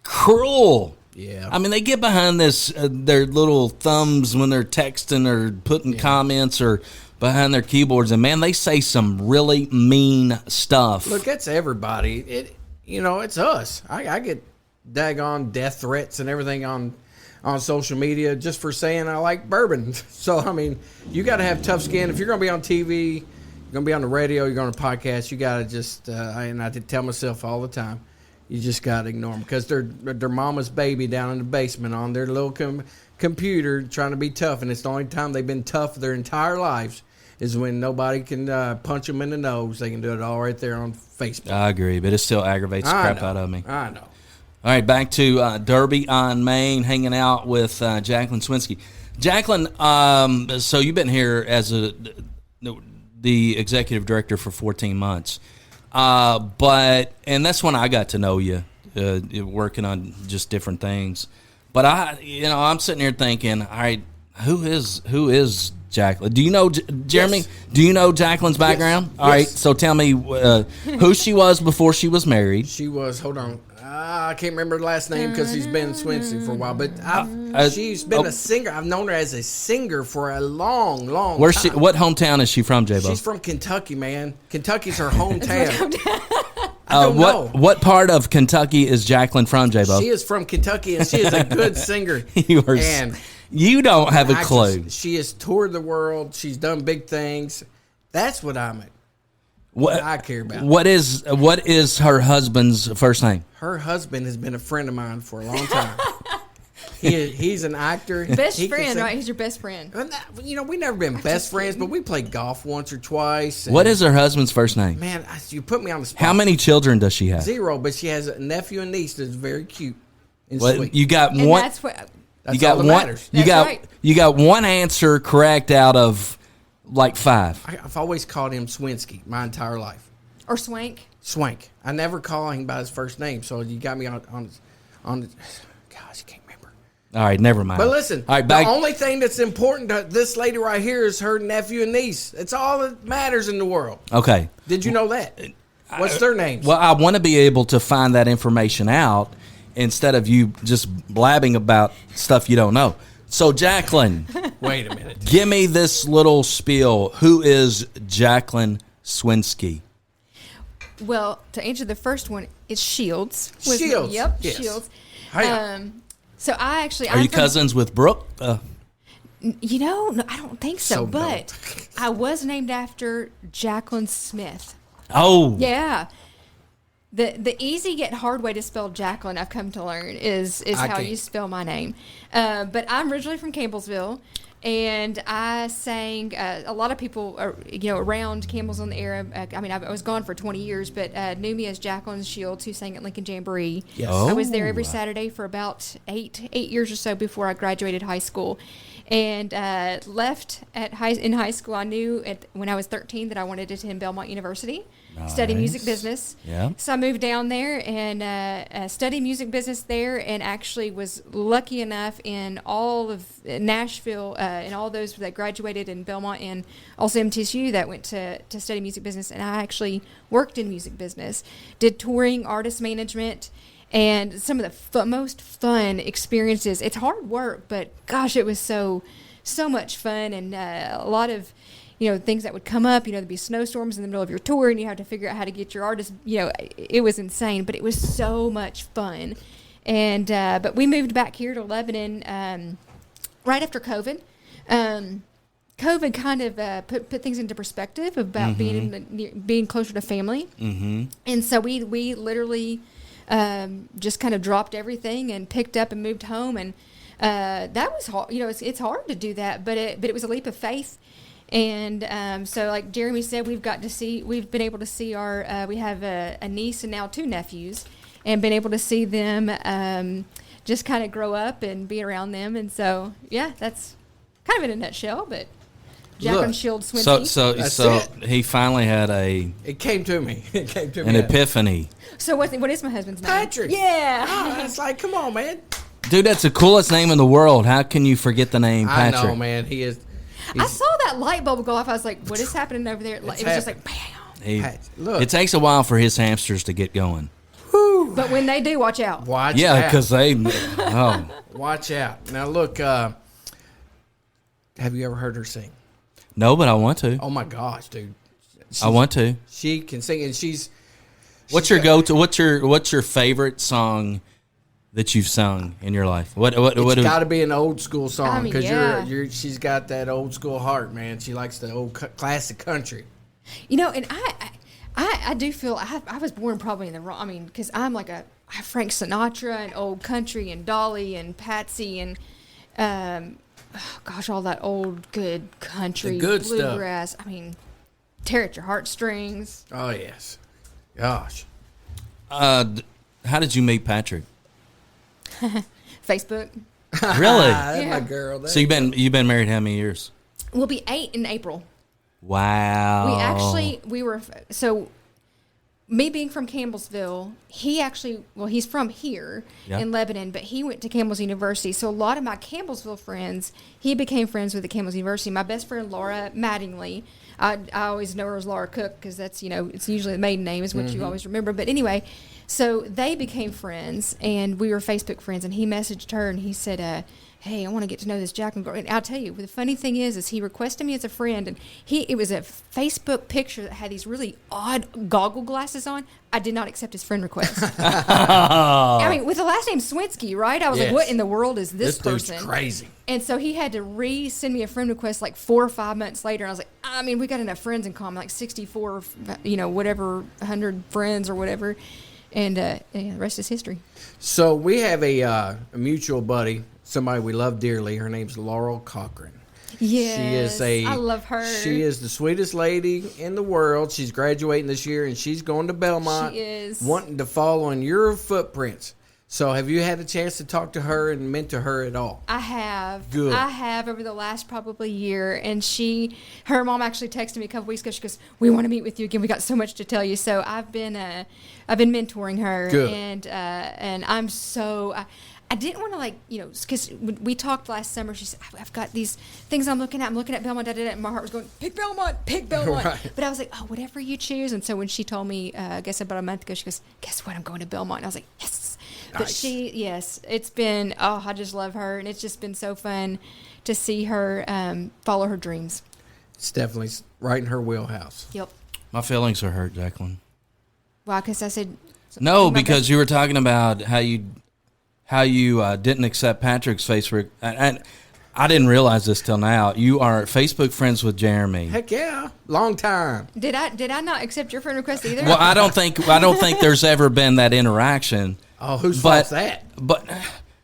cruel. Yeah. I mean, they get behind this, their little thumbs when they're texting or putting comments or behind their keyboards. And, man, they say some really mean stuff. Look, that's everybody. It's us. I get daggone death threats and everything on social media just for saying I like bourbon. So, I mean, you got to have tough skin. If you're going to be on TV, you're going to be on the radio, you're going to podcast, you got to just, and I tell myself all the time, you just got to ignore them because they're mama's baby down in the basement on their little computer trying to be tough. And it's the only time they've been tough their entire lives is when nobody can punch them in the nose. They can do it all right there on Facebook. I agree, but it still aggravates the crap out of me. I know. All right, back to Derby on Main, hanging out with Jaclyn Swencki. Jaclyn, so you've been here as the executive director for 14 months, and that's when I got to know you, working on just different things. But I'm sitting here thinking, all right, who is Jaclyn? Do you know Jeremy? Yes. Do you know Jaclyn's background? Yes. All right, so tell me who she was before she was married. She was, hold on. I can't remember the last name because she's been Swencki for a while. But she's been a singer. I've known her as a singer for a long time. What hometown is she from, J-Bo? She's from Kentucky, man. Kentucky's her hometown. I don't know. What part of Kentucky is Jaclyn from, J-Bo? She is from Kentucky, and she is a good singer. You don't have a clue. She has toured the world. She's done big things. That's what I care about. What is her husband's first name? Her husband has been a friend of mine for a long time. He's an actor. Best friend, right? He's your best friend. We've never been best friends, but we played golf once or twice. What is her husband's first name? Man, you put me on the spot. How many children does she have? 0, but she has a nephew and niece that's very cute and sweet. You got And one. that's what. That's all that matters. You got one answer correct out of like 5. I've always called him Swencki my entire life. Or Swank. Swank. I never call him by his first name, so you got me on gosh, I can't remember. All right, never mind. But listen, all right, the only thing that's important to this lady right here is her nephew and niece. It's all that matters in the world. Okay. Did you know that? What's their names? Well, I want to be able to find that information out instead of you just blabbing about stuff you don't know. So, Jaclyn. Wait a minute. Give me this little spiel. Who is Jaclyn Swencki? Well, to answer the first one, it's Shields. Shields. Yep, Yes. Shields. Hiya. So I actually... Are you cousins with Brooke? No, I don't think so. But I was named after Jaclyn Smith. Oh. Yeah. The easy yet hard way to spell Jaclyn, I've come to learn, is how you spell my name. But I'm originally from Campbellsville, and I sang. A lot of people, around Campbell's on the Air. I was gone for 20 years, but knew me as Jaclyn Shields, who sang at Lincoln Jamboree. Yes. I was there every Saturday for about eight years or so before I graduated high school. And left in high school. I knew when I was 13 that I wanted to attend Belmont University, study music business. Yeah. So I moved down there and studied music business there, and actually was lucky enough in all of Nashville and all those that graduated in Belmont and also MTSU that went to study music business. And I actually worked in music business, did touring, artist management. And some of the most fun experiences. It's hard work, but gosh, it was so much fun, and a lot of things that would come up. There'd be snowstorms in the middle of your tour, and you have to figure out how to get your artist. It was insane, but it was so much fun. And but we moved back here to Lebanon right after COVID. COVID kind of put things into perspective about being closer to family, and so we literally. Just kind of dropped everything and picked up and moved home, and that was hard. It's hard to do that, but it was a leap of faith. And so, like Jeremy said, we've been able to see we have a niece and now 2 nephews, and been able to see them just kind of grow up and be around them. And so, yeah, that's kind of in a nutshell, but Jaclyn Look, Swencki. So he finally had It came to me. It came to me. an epiphany. So what is my husband's name? Patrick. Yeah. Oh, it's like, come on, man. Dude, that's the coolest name in the world. How can you forget the name Patrick? I know, man. He is. I saw that light bulb go off. I was like, what is happening over there? It was just like, bam. Look. It takes a while for his hamsters to get going. But when they do, watch out. Watch Yeah, out. because they. Oh. Watch out. Now, look. Have you ever heard her sing? No, but I want to. Oh, my gosh, dude. I want to. She can sing, and she's What's your go-to? What's your favorite song that you've sung in your life? It's got to be an old school song I mean, because yeah. she's got that old school heart, man. She likes the old classic country. You know, and I do feel I was born probably in the wrong. I mean, because I'm like I have Frank Sinatra and old country and Dolly and Patsy and all that old good country, The good stuff. bluegrass. I mean, tear at your heartstrings. Oh yes, gosh. How did you meet Patrick? Facebook. Really? That's Yeah. my girl. So you've been married how many years? We'll be 8 in April. Wow. We were me being from Campbellsville, he's from here Yeah. in Lebanon, but he went to Campbell's University. So a lot of my Campbellsville friends, he became friends with the Campbell's University. My best friend, Laura Mattingly, I always know her as Laura Cook because that's, it's usually the maiden name is what you always remember. But anyway, so they became friends, and we were Facebook friends, and he messaged her, and he said, hey, I want to get to know this Jaclyn girl. And I'll tell you, the funny thing is he requested me as a friend, and it was a Facebook picture that had these really odd goggle glasses on. I did not accept his friend request. I mean, with the last name Swencki, right? I was like, Yes. what in the world is this person? Dude's crazy. And so he had to resend me a friend request like 4 or 5 months later. And I was like, I mean, we got enough friends in common, like 64, whatever, 100 friends or whatever. And the rest is history. So we have a mutual buddy, somebody we love dearly. Her name's Laurel Cochran. Yes, I love her. She is the sweetest lady in the world. She's graduating this year, and she's going to Belmont. She is. Wanting to follow in your footprints. So have you had a chance to talk to her and mentor her at all? I have. Good. I have over the last probably year. And her mom actually texted me a couple weeks ago. She goes, we want to meet with you again. We got so much to tell you. So I've been mentoring her. Good. And I'm so... I didn't want to because we talked last summer. She said, I've got these things I'm looking at. I'm looking at Belmont, and my heart was going, pick Belmont. Right. But I was like, oh, whatever you choose. And so when she told me, I guess about a month ago, she goes, guess what? I'm going to Belmont. And I was like, yes. Nice. But it's been, I just love her. And it's just been so fun to see her follow her dreams. It's definitely right in her wheelhouse. Yep. My feelings are hurt, Jaclyn. Well, because I said. No, because you were talking about how you didn't accept Patrick's Facebook. And I didn't realize this till now. You are Facebook friends with Jeremy. Heck yeah, long time. Did I not accept your friend request either? Well, I don't think there's ever been that interaction. Oh, whose fault's that? But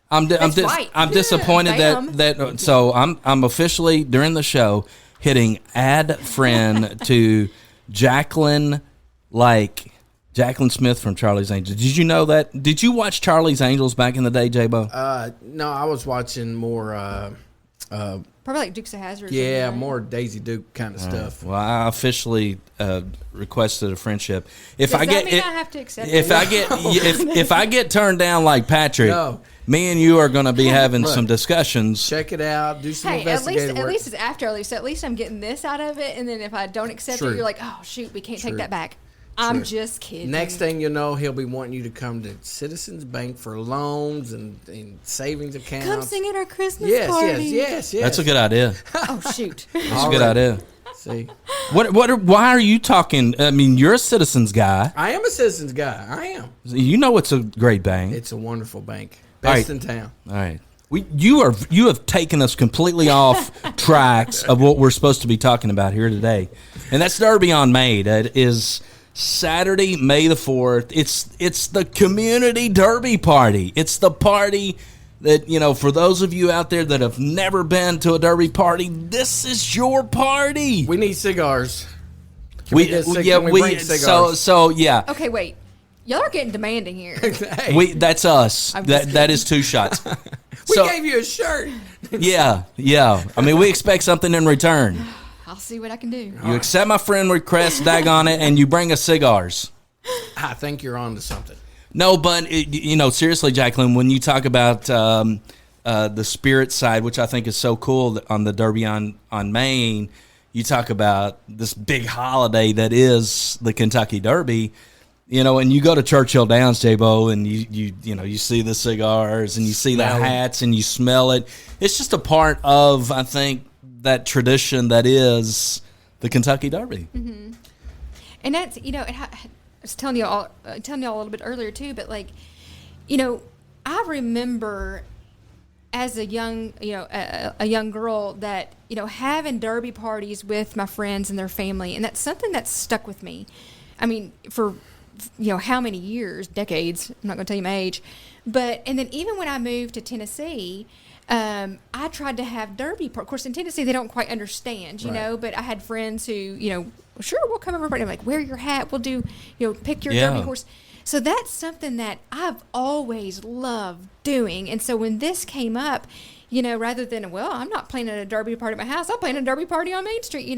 I'm right. disappointed Bam. that so I'm officially during the show hitting add friend to Jaclyn Jaclyn Smith from Charlie's Angels. Did you know that? Did you watch Charlie's Angels back in the day, J-Bo? No, I was watching more. Probably like Dukes of Hazzard. or Yeah, something, right? more Daisy Duke kind of stuff. Well, I officially requested a friendship. If Does I that get mean I have to accept if it? I get if I get turned down like Patrick, No. me and you are going to be having Look. some discussions. Check it out. Do some Hey, at investigative work. least it's after I leave. So at least I'm getting this out of it. And then if I don't accept True. it, you're like, oh, shoot, we can't True. take that back. I'm just kidding. Next thing you know, he'll be wanting you to come to Citizens Bank for loans and savings accounts. Come sing at our Christmas Yes, party. yes. That's a good idea. Oh, shoot. That's a good idea. See, Why are you talking? I mean, you're a Citizens guy. I am a Citizens guy. I am. You know it's a great bank. It's a wonderful bank. All Best right. in town. All right. You have taken us completely off tracks of what we're supposed to be talking about here today, and that's Derby on Maid. It is Saturday, May the 4th. It's the community derby party. It's the party that, for those of you out there that have never been to a derby party, this is your party. We need cigars. Can we bring cigars? So yeah. Okay, wait. Y'all are getting demanding here. Hey, That's us. I'm just That is two shots. We So- gave you a shirt. Yeah. I mean, we expect something in return. I'll see what I can do. You accept my friend request, daggone it, and you bring us cigars. I think you're on to something. No, but seriously, Jaclyn, when you talk about the spirit side, which I think is so cool on the Derby on Main, you talk about this big holiday that is the Kentucky Derby. And you go to Churchill Downs, J-Bo, and you see the cigars and you see the hats and you smell it. It's just a part of, I think, that tradition that is the Kentucky Derby. Mm-hmm. And that's, I was telling y'all a little bit earlier too, but I remember as a young, a young girl that, having derby parties with my friends and their family, and that's something that's stuck with me. I mean, for, how many years, decades, I'm not going to tell you my age, and then even when I moved to Tennessee, I tried to have derby. Of course, in Tennessee, they don't quite understand, but I had friends who, sure, we'll come over. I'm like, wear your hat. We'll do, pick your derby horse. So that's something that I've always loved doing. And so when this came up, rather than, I'm not playing at a derby party at my house, I'm playing a derby party on Main Street,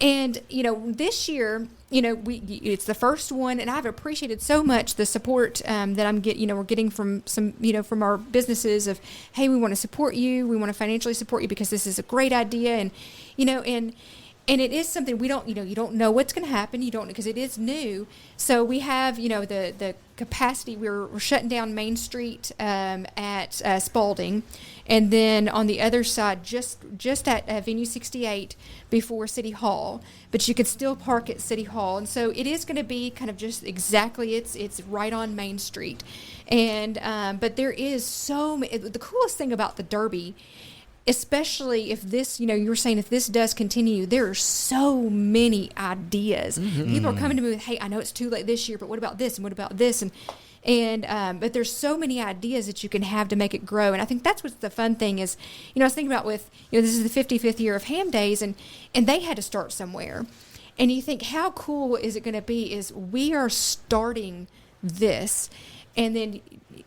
and this year, it's the first one, and I've appreciated so much the support that we're getting from some, from our businesses of, hey, we want to support you, we want to financially support you because this is a great idea, and and it is something we don't, you don't know what's going to happen. You don't, because it is new. So we have, the capacity. We're shutting down Main Street at Spalding, and then on the other side, just at Venue 68 before City Hall. But you can still park at City Hall, and so it is going to be kind of just exactly. It's right on Main Street, and but there is the coolest thing about the Derby. Especially if this, you were saying if this does continue, there are so many ideas. Mm-hmm. People are coming to me with, hey, I know it's too late this year, but what about this and what about this? And but there's so many ideas that you can have to make it grow. And I think that's what the fun thing is. I was thinking about with, this is the 55th year of Ham Days, and they had to start somewhere. And you think, how cool is it going to be is we are starting this. And then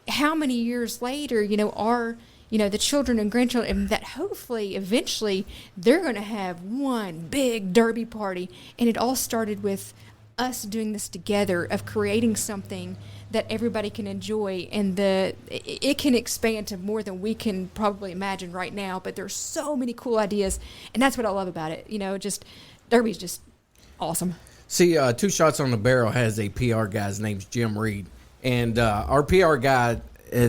how many years later, our the children and grandchildren, and that hopefully eventually they're going to have one big derby party. And it all started with us doing this together, of creating something that everybody can enjoy, and it can expand to more than we can probably imagine right now. But there's so many cool ideas, and that's what I love about it. Just Derby's just awesome. See, Two Shots on the Barrel has a PR guy. His name's Jim Reed, and our PR guy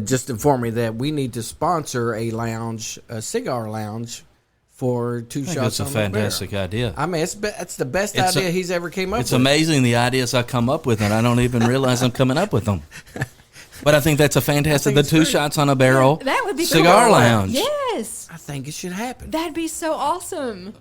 just informed me that we need to sponsor a cigar lounge for Two Shots on the Barrel. That's a fantastic idea. I mean, it's the best idea he's ever came up with. It's amazing the ideas I come up with, and I don't even realize I'm coming up with them. But I think that's a fantastic. The Two Shots on a Barrel that would be cigar cool. Lounge. Yes. I think it should happen. That'd be so awesome.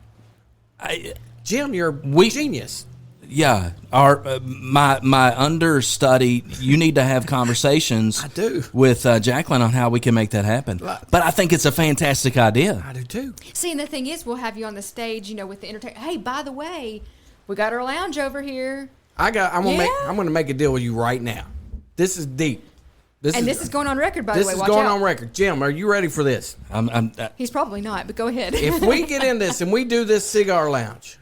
Jim, you're genius. Yeah, my understudy. You need to have conversations. I do with Jaclyn on how we can make that happen. But I think it's a fantastic idea. I do too. See, and the thing is, we'll have you on the stage, with the entertainment. Hey, by the way, we got our lounge over here. I'm gonna make a deal with you right now. This is deep. This is going on record, by the way. This is Watch going out. on record. Jim, are you ready for this? He's probably not, but go ahead. If we get in this and we do this cigar lounge,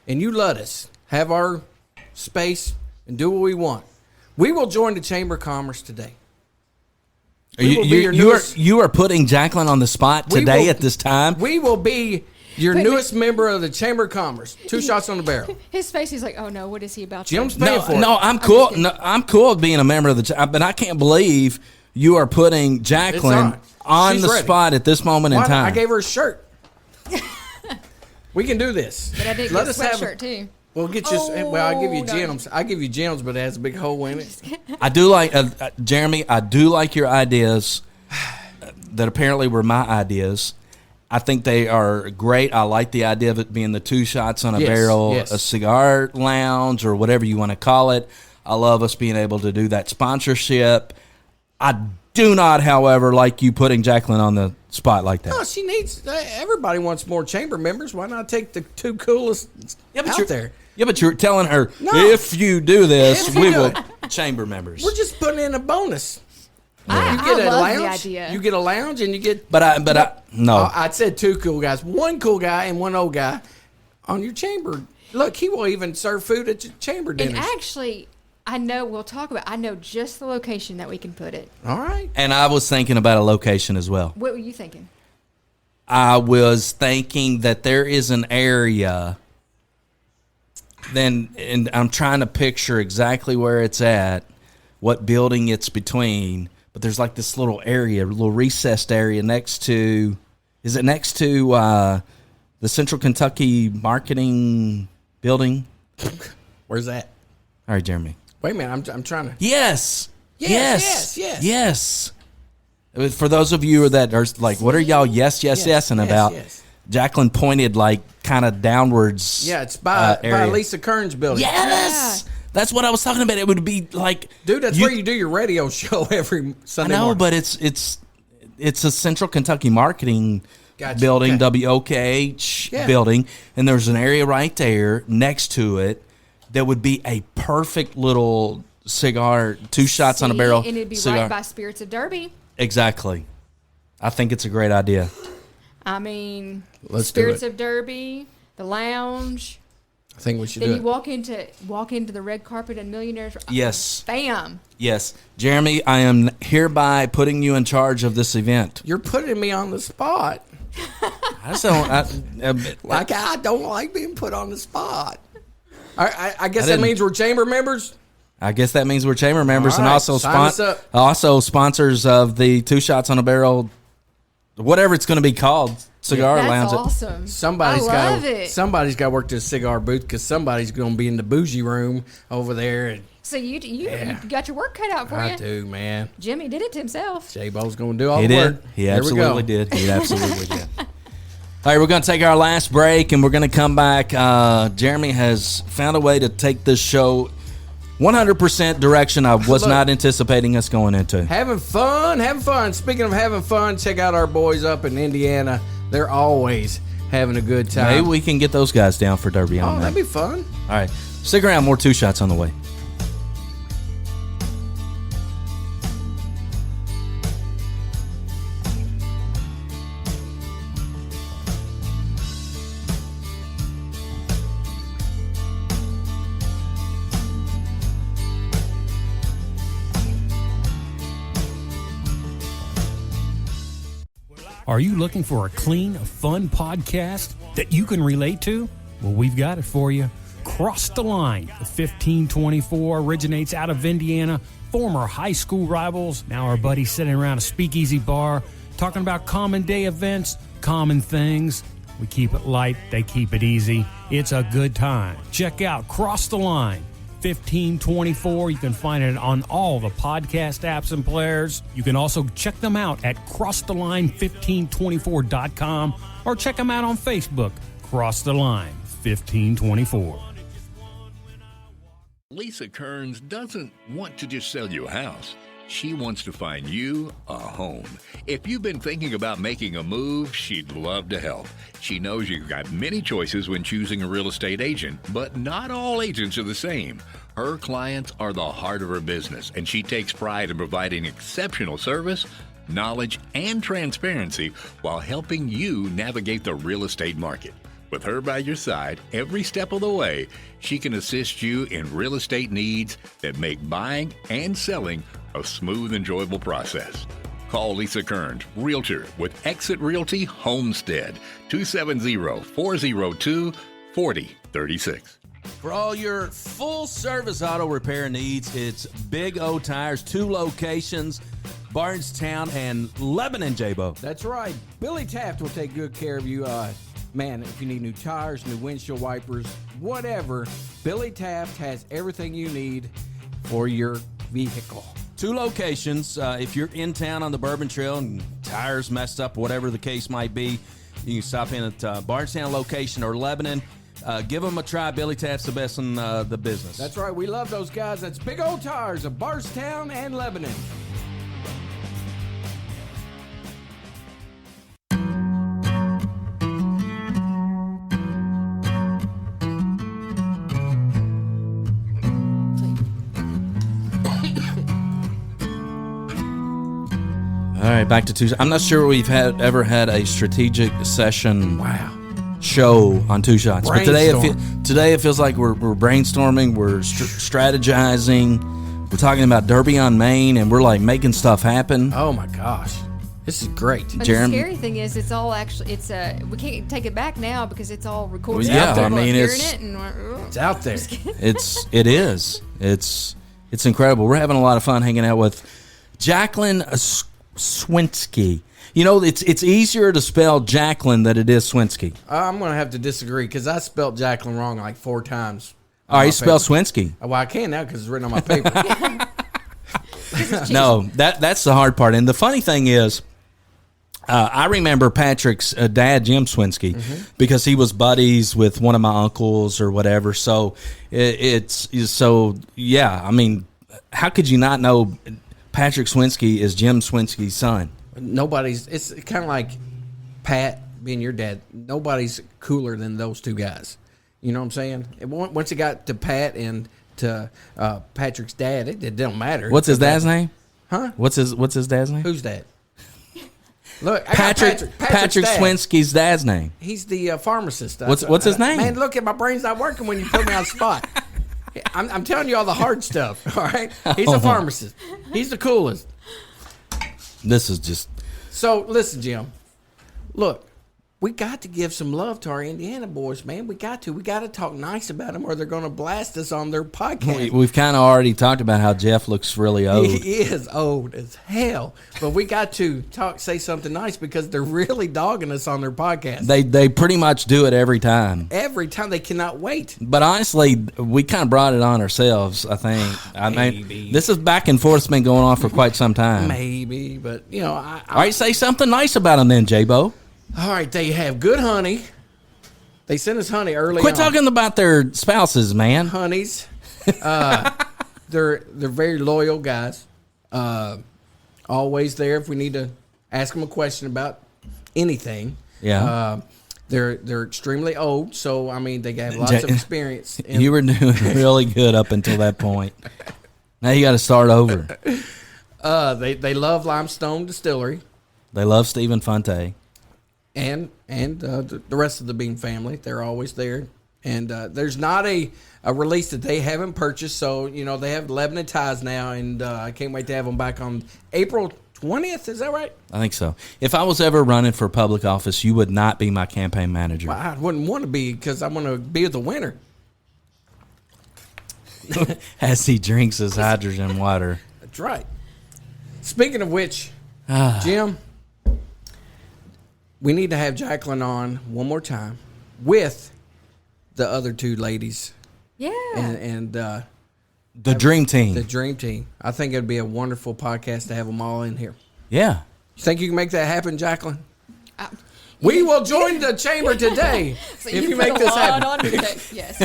and you let us have our space and do what we want, we will join the Chamber of Commerce today. You are putting Jaclyn on the spot today at this time. We will be your newest member of the Chamber of Commerce. Two Shots on the Barrel. His face, he's like, oh no, what is he about? Jim's paying for it. No, I'm cool. No, I'm cool with being a member of the. But I can't believe you are putting Jaclyn on the spot at this moment in time. I gave her a shirt. We can do this. But I did get a sweatshirt too. Well, get you. I'll give you Jim's. I give you Jim's, but it has a big hole in it. I do like Jeremy. I do like your ideas that apparently were my ideas. I think they are great. I like the idea of it being the Two Shots on a Barrel, a cigar lounge, or whatever you want to call it. I love us being able to do that sponsorship. I do not, however, like you putting Jaclyn on the spot like that. No, she needs. Everybody wants more chamber members. Why not take the two coolest out there? Yeah, but you're telling her, if you do this, we will chamber members. We're just putting in a bonus. I You get a love lounge. the idea. You get a lounge, and you get. No. I said 2 cool guys, 1 cool guy and 1 old guy on your chamber. Look, he will even serve food at your chamber dinners. And actually, I know I know just the location that we can put it. All right. And I was thinking about a location as well. What were you thinking? I was thinking that there is an area, and I'm trying to picture exactly where it's at, what building it's between, but there's like this little area, a little recessed area next to, is it next to the Central Kentucky Marketing Building? Where's that? All right, Jeremy. Wait a minute. I'm trying to. Yes. Yes. For those of you that are like, what are y'all yesing about? Yes. Jaclyn pointed like kind of downwards. Yeah, it's by area. Lisa Kern's building. Yes, that's what I was talking about. It would be like, Dude, that's where you do your radio show every Sunday I know, morning. but it's a Central Kentucky Marketing Gotcha, building, okay. WOKH building, and there's an area right there next to it that would be a perfect little cigar, 2 shots on a barrel And it'd be cigar. right by Spirits of Derby. Exactly. I think it's a great idea. I mean, Let's do Spirits it. of Derby, the lounge. I think we should Then do you it. walk into the red carpet and Millionaires. Yes. Bam. Yes. Jeremy, I am hereby putting you in charge of this event. You're putting me on the spot. I just don't. Like, I don't like being put on the spot. I guess I that didn't- means we're chamber members. I guess that means we're chamber members All and right, also sign us up. also sponsors of the 2 Shots on a Barrel, whatever it's going to be called, cigar That's lounge. awesome. Somebody's I love got it. somebody's got to work this cigar booth because somebody's going to be in the bougie room over there. And So you got your work cut out for I you. do, man. Jimmy did it to himself. J-Bo's going to do all He the did. work. He There we go. absolutely did. He absolutely did. All right, we're going to take our last break, and we're going to come back. Jeremy has found a way to take this show 100% direction I was Look. not anticipating us going into. Having fun. Speaking of having fun, check out our boys up in Indiana. They're always having a good time. Maybe we can get those guys down for Derby on Oh, that. that'd be fun. All right, stick around. More 2 Shots on the way. Are you looking for a clean, fun podcast that you can relate to? Well, we've got it for you. Cross the Line. The 1524 originates out of Indiana. Former high school rivals, now our buddies sitting around a speakeasy bar, talking about common day events, common things. We keep it light, they keep it easy. It's a good time. Check out Cross the Line. 1524. You can find it on all the podcast apps and players. You can also check them out at crosstheline1524.com or check them out on Facebook, Cross the Line 1524. Lisa Kearns doesn't want to just sell you a house. She wants to find you a home. If you've been thinking about making a move, she'd love to help. She knows you've got many choices when choosing a real estate agent, but not all agents are the same. Her clients are the heart of her business, and she takes pride in providing exceptional service, knowledge, and transparency while helping you navigate the real estate market. With her by your side every step of the way, she can assist you in real estate needs that make buying and selling a smooth, enjoyable process. Call Lisa Kearns, Realtor with Exit Realty Homestead, 270-402-4036. For all your full-service auto repair needs, it's Big O Tires, 2 locations, Bardstown and Lebanon, J-Bo. That's right. Billy Taft will take good care of you. Man, if you need new tires, new windshield wipers, whatever, Billy Taft has everything you need for your vehicle. 2 locations. If you're in town on the Bourbon Trail and tires messed up, whatever the case might be, you can stop in at Bardstown location or Lebanon. Give them a try. Billy Taft's the best in the business. That's right. We love those guys. That's Big Old Tires of Bardstown and Lebanon. All right, back to Tuesday. I'm not sure we've ever had a strategic session. Wow. Show on Two Shots, but today it feels like we're brainstorming, we're strategizing, we're talking about Derby on Main, and we're like making stuff happen. Oh my gosh, this is great. But the scary thing is, it's all actually we can't take it back now because it's all recorded. Well, yeah, I mean it's out there. It's incredible. We're having a lot of fun hanging out with Jaclyn Swencki. You know, it's easier to spell Jaclyn than it is Swencki. I'm going to have to disagree because I spelled Jaclyn wrong like 4 times. All right, you spell Swencki. Well, I can now because it's written on my paper. No, that's the hard part. And the funny thing is, I remember Patrick's dad, Jim Swencki, because he was buddies with one of my uncles or whatever. So yeah. I mean, how could you not know Patrick Swencki is Jim Swencki's son? It's kind of like Pat being your dad. Nobody's cooler than those 2 guys. You know what I'm saying? Once it got to Pat and to Patrick's dad, it don't matter. What's his dad's name? Huh? What's his dad's name? Who's dad? Look, Patrick dad. Swencki's dad's name. He's the pharmacist. What's his name? Man, look, my brain's not working when you put me on the spot. I'm telling you all the hard stuff, all right? He's a pharmacist. He's the coolest. This is just... So, listen, Jim. Look, we got to give some love to our Indiana boys, man. We got to talk nice about them or they're going to blast us on their podcast. We've kind of already talked about how Jeff looks really old. He is old as hell. But we got to say something nice because they're really dogging us on their podcast. They pretty much do it every time. Every time. They cannot wait. But honestly, we kind of brought it on ourselves, I think. I mean, this is back and forth. It's been going on for quite some time. Maybe, but, you know. All right, say something nice about them then, J-Bo. All right, they have good honey. They sent us honey early Quit on. talking about their spouses, man. Honeys. They're very loyal guys. Always there if we need to ask them a question about anything. Yeah. They're extremely old, so I mean they have lots of experience. You were doing really good up until that point. Now you got to start over. They love Limestone Distillery. They love Stephen Fonte. And the rest of the Bean family. They're always there. And there's not a release that they haven't purchased. So, you know, they have Lebanon ties now. And I can't wait to have them back on April 20th. Is that right? I think so. If I was ever running for public office, you would not be my campaign manager. Well, I wouldn't want to be because I want to be with the winner. As he drinks his hydrogen water. That's right. Speaking of which, Jim, we need to have Jaclyn on one more time with the other 2 ladies. Yeah. And the dream team. The dream team. I think it would be a wonderful podcast to have them all in here. Yeah. You think you can make that happen, Jaclyn? We will join the chamber today so if you make this happen. On today. Yes.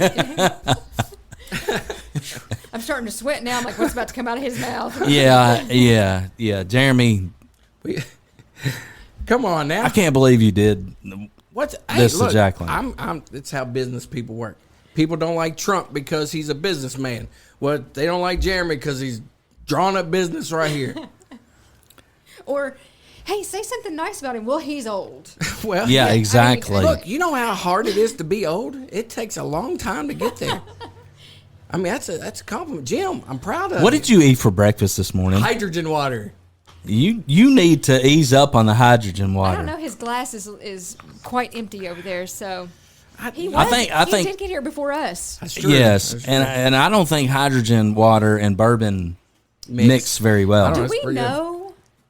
I'm starting to sweat now. I'm like, what's about to come out of his mouth? Yeah. Jeremy. Come on now. I can't believe you did this to Jaclyn. It's how business people work. People don't like Trump because he's a businessman. Well, they don't like Jeremy because he's drawing up business right here. Or, hey, say something nice about him. Well, he's old. Well, yeah, exactly. I mean, look, you know how hard it is to be old? It takes a long time to get there. I mean, that's a compliment. Jim, I'm proud of What did you eat for breakfast this morning? Hydrogen water. You need to ease up on the hydrogen water. I don't know. His glass is quite empty over there, so he did get here before us. That's true. Yes, That's true. and I don't think hydrogen water and bourbon mix very well. Do we know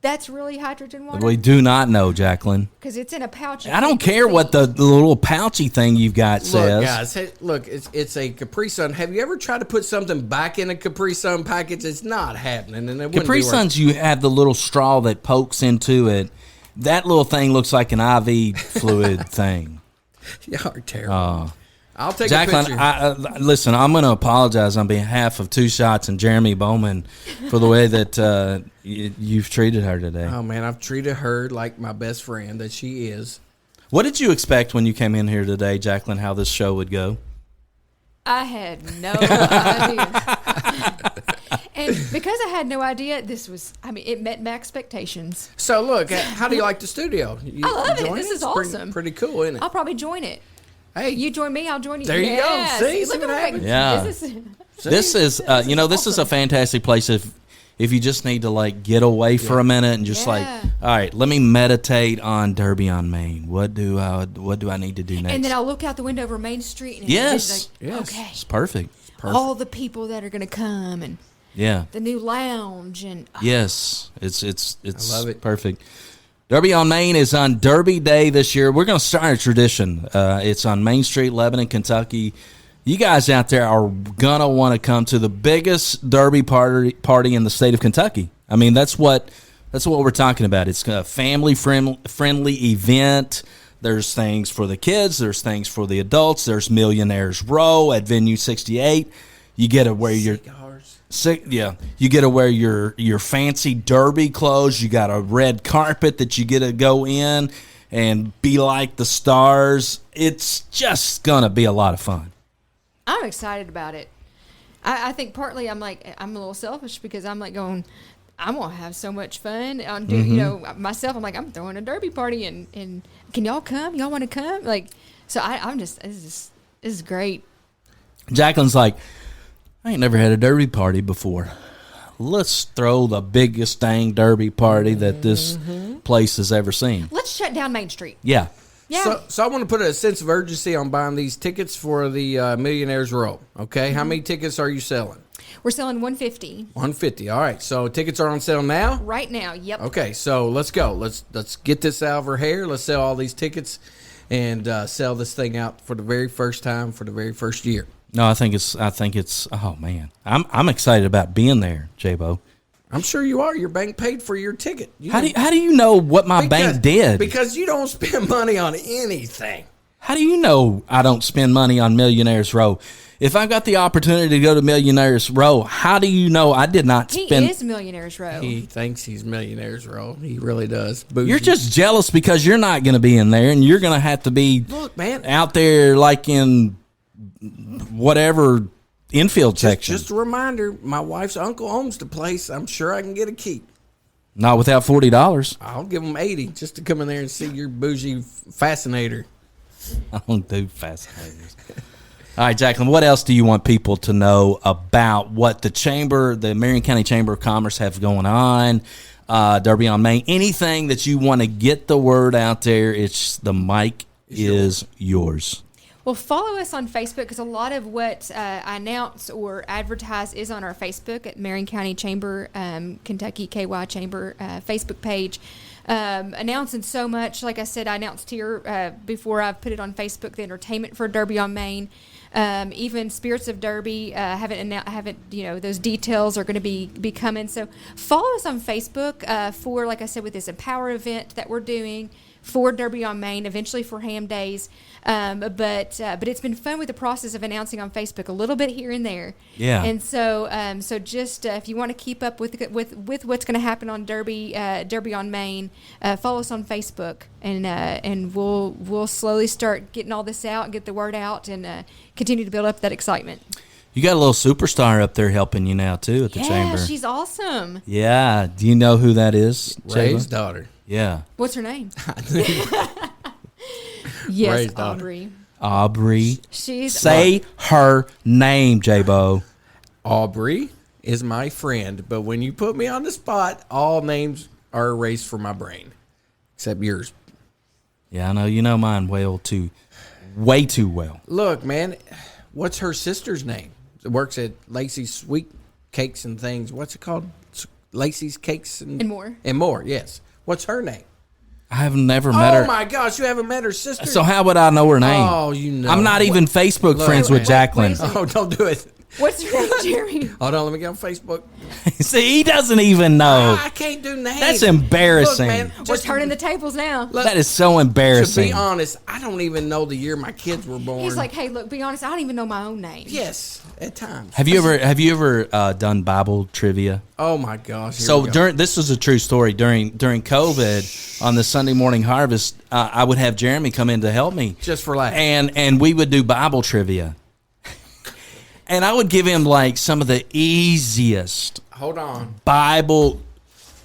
that's really hydrogen water? We do not know, Jaclyn. Because it's in a pouch. I don't care what the little pouchy thing you've got says. Look, guys, it's a Capri Sun. Have you ever tried to put something back in a Capri Sun package? It's not happening. And it Capri Suns, you have the little straw that pokes into it. That little thing looks like an IV fluid thing. You are terrible. I'll take Jaclyn, a picture. Listen, I'm going to apologize on behalf of Two Shots and Jeremy Bowman for the way that you've treated her today. Oh, man, I've treated her like my best friend that she is. What did you expect when you came in here today, Jaclyn, how this show would go? I had no idea. And because I had no idea, it met my expectations. So look, how do you like the studio? I love it. Join This is Pretty- awesome. Pretty cool, isn't it? I'll probably join it. Hey, You join me, I'll join you. There you go. See look what at happens? Yeah. This is this is a fantastic place if you just need to like get away for a minute and just like, all right, let me meditate on Derby on Main. What do I need to do next? And then I'll look out the window over Main Street and Yes. it's like, okay, It's perfect. all the people that are going to come and Yeah. the new lounge and Yes. It's I love it. perfect. Derby on Main is on Derby Day this year. We're going to start a tradition. It's on Main Street, Lebanon, Kentucky. You guys out there are going to want to come to the biggest Derby party in the state of Kentucky. I mean, that's what we're talking about. It's a family-friendly event. There's things for the kids. There's things for the adults. There's Millionaires Row at Venue 68. You get to wear your you get to wear your fancy Derby clothes. You got a red carpet that you get to go in and be like the stars. It's just going to be a lot of fun. I'm excited about it. I think partly I'm a little selfish because I'm like going, I'm going to have so much fun. Myself, I'm like, I'm throwing a Derby party and can y'all come? Y'all want to come? Like, so this is great. Jaclyn's like, I ain't never had a Derby party before. Let's throw the biggest dang Derby party that this place has ever seen. Let's shut down Main Street. Yeah. Yeah. So I want to put a sense of urgency on buying these tickets for the Millionaires Row. Okay, how many tickets are you selling? We're selling 150 150. All right. So tickets are on sale now. right now. Yep. Okay, so let's go. Let's get this out of our hair. Let's sell all these tickets and sell this thing out for the very first time for the very first year. No, I think it's. Oh man, I'm excited about being there, J-Bo. I'm sure you are. Your bank paid for your ticket. How do you know what my bank did? Because you don't spend money on anything. How do you know I don't spend money on Millionaires Row? If I got the opportunity to go to Millionaires Row, how do you know I did not spend? He is Millionaires Row. He thinks he's Millionaires Row. He really does. Bougie. You're just jealous because you're not going to be in there, and you're going to have to be out there like in whatever infield section. Just a reminder, my wife's uncle owns the place. I'm sure I can get a keep. Not without $40. I'll give him 80 just to come in there and see your bougie fascinator. I don't do fascinators. All right, Jaclyn, what else do you want people to know about what the Marion County Chamber of Commerce have going on, Derby on Main, anything that you want to get the word out there? The mic is yours. Well, follow us on Facebook because a lot of what I announce or advertise is on our Facebook at Marion County Chamber, Kentucky KY Chamber Facebook page. Announcing so much. Like I said, I announced here before I've put it on Facebook the entertainment for Derby on Main. Even Spirits of Derby those details are going to be coming. So follow us on Facebook for, like I said, with this Empower event that we're doing for Derby on Main, eventually for Ham Days. But it's been fun with the process of announcing on Facebook a little bit here and there. Yeah. And so just if you want to keep up with what's going to happen on Derby on Main, follow us on Facebook, and we'll slowly start getting all this out and get the word out and continue to build up that excitement. You got a little superstar up there helping you now too at the chamber. Yeah, she's awesome. Yeah. Do you know who that is? Ray's daughter. Yeah. What's her name? Yes, Ray's daughter. Aubrey. Say her name, J-Bo. Aubrey is my friend, but when you put me on the spot, all names are erased from my brain, except yours. Yeah, I know. You know mine way too well. Look, man, what's her sister's name? It works at Lacey's Sweet Cakes and Things. What's it called? Lacey's Cakes and More. And More, yes. What's her name? I have never met her. Oh, my gosh, you haven't met her sister? So how would I know her name? Oh, you know. I'm not even Facebook friends with Jaclyn. Oh, don't do it. What's her name, Jerry? Hold on, let me get on Facebook. See, he doesn't even know. I can't do names. That's embarrassing. Look, man, We're turning the tables now. That is so To embarrassing. be honest, I don't even know the year my kids were born. He's like, hey, look, be honest, I don't even know my own name. Yes, at times. Have you ever done Bible trivia? Oh my gosh! Here So we go. this is a true story. During COVID, on the Sunday morning harvest, I would have Jeremy come in to help me Just for laughs. and we would do Bible trivia. And I would give him like some of the easiest Hold on. Bible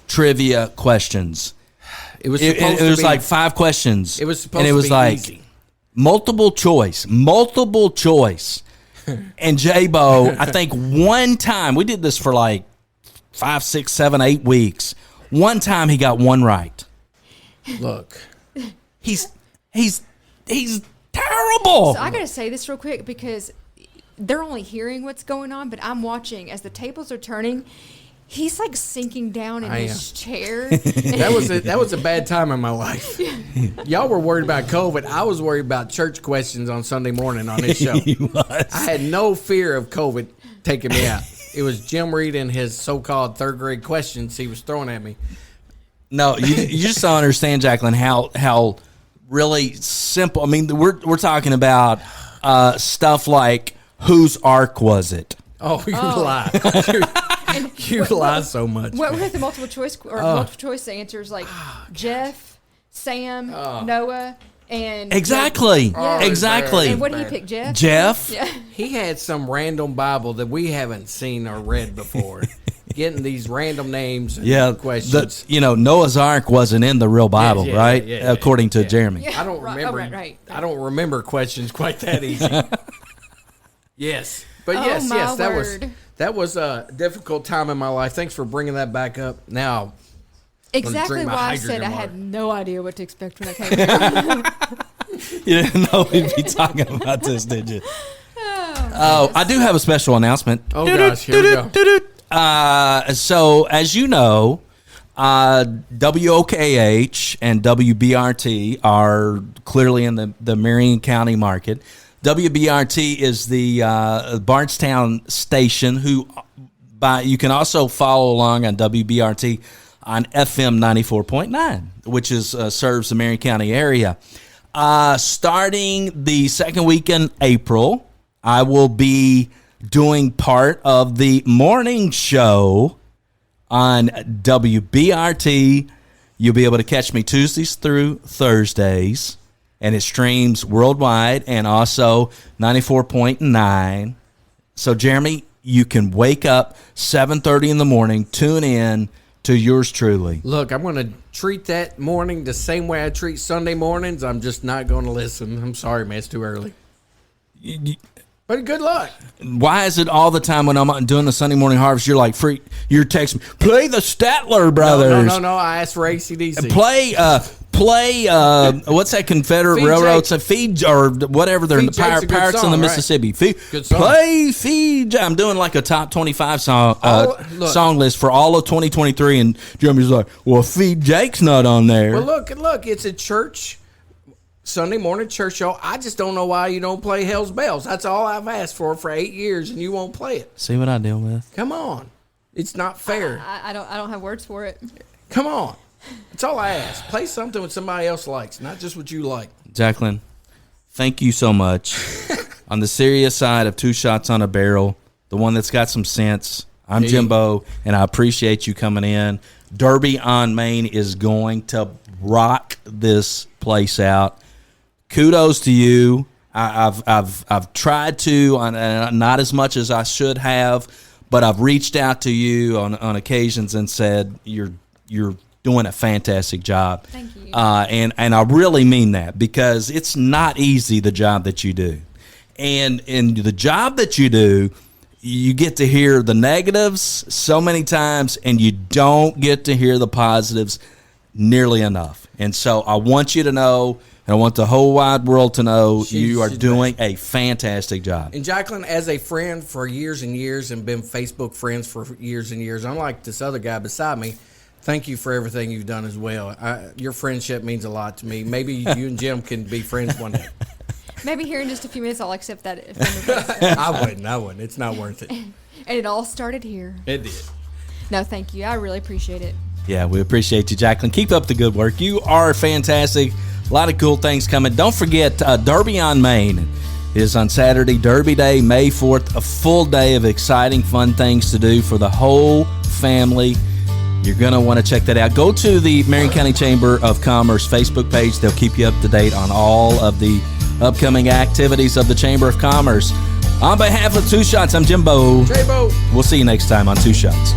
trivia questions. It was It supposed to was be like 5 questions. It was supposed and it to was be like easy. multiple choice. And J-Bo, I think one time, we did this for like 5, 6, 7, 8 weeks. One time he got one right. Look. He's terrible. So I gotta say this real quick because they're only hearing what's going on, but I'm watching as the tables are turning. He's like sinking down in his chair. That was a bad time in my life. Y'all were worried about COVID. I was worried about church questions on Sunday morning on this show. I had no fear of COVID taking me out. It was Jim Reed and his so-called third grade questions he was throwing at me. No, you just don't understand, Jaclyn, how really simple. I mean, we're talking about stuff like whose ark was it? Oh, you lie. You lie so much. What were the multiple choice answers like Jeff, Sam, Noah, and Exactly. Exactly. And what did he pick, Jeff? Jeff. Yeah. He had some random Bible that we haven't seen or read before. Getting these random names and questions. Noah's Ark wasn't in the real Bible, Yeah, right? yeah, According to Jeremy. Yeah. I don't remember. Right. I don't remember questions quite that easy. Yes, but Oh, yes, my that was a difficult time in my life. Thanks for bringing that back up. Now, Exactly drink my why I said I hydrogen had water. no idea what to expect when I came here. You didn't know we'd be talking about this, did you? Oh, I do have a special announcement. Oh, gosh, here we go. So, as you know, WOKH and WBRT are clearly in the Marion County market. WBRT is the Bardstown station. You can also follow along on WBRT on FM 94.9, which serves the Marion County area. Starting the second week in April, I will be doing part of the morning show on WBRT. You'll be able to catch me Tuesdays through Thursdays, and it streams worldwide and also 94.9. So, Jeremy, you can wake up 7:30 in the morning, tune in to yours truly. Look, I'm going to treat that morning the same way I treat Sunday mornings. I'm just not going to listen. I'm sorry, man. It's too early. But good luck. Why is it all the time when I'm doing the Sunday morning harvest, you're like, you're texting me, play the Statler Brothers. No. I asked for AC/DC. Play what's that Confederate Feed Railroad? Jake. Feed or whatever they're in the Feed Jake's a good Pirates song, in the right? Mississippi. Good song. Play Feed. I'm doing like a top 25 song Look. song list for all of 2023, and Jeremy's like, well, Feed Jake's not on there. Well, look, it's a church, Sunday morning church show. I just don't know why you don't play Hell's Bells. That's all I've asked for 8 years, and you won't play it. See what I deal with? Come on. It's not fair. I don't have words for it. Come on. That's all I ask. Play something what somebody else likes, not just what you like. Jaclyn, thank you so much. On the serious side of Two Shots on a Barrel, the one that's got some sense, I'm Jimbo, and I appreciate you coming in. Derby on Main is going to rock this place out. Kudos to you. I've tried to, not as much as I should have, but I've reached out to you on occasions and said you're doing a fantastic job. Thank you. And I really mean that, because it's not easy, the job that you do. And in the job that you do, you get to hear the negatives so many times, and you don't get to hear the positives nearly enough. And so I want you to know, and I want the whole wide world to know, you are doing a fantastic job. And Jaclyn, as a friend for years and years, and been Facebook friends for years and years, unlike this other guy beside me, thank you for everything you've done as well. Your friendship means a lot to me. Maybe you and Jim can be friends one day. Maybe here in just a few minutes I'll accept that. I wouldn't. It's not worth it. And it all started here. It did. No, thank you. I really appreciate it. Yeah, we appreciate you, Jaclyn. Keep up the good work. You are fantastic. A lot of cool things coming. Don't forget, Derby on Main is on Saturday, Derby Day, May 4th. A full day of exciting, fun things to do for the whole family. You're going to want to check that out. Go to the Marion County Chamber of Commerce Facebook page. They'll keep you up to date on all of the upcoming activities of the Chamber of Commerce. On behalf of Two Shots, I'm Jimbo. J-Bo. We'll see you next time on Two Shots.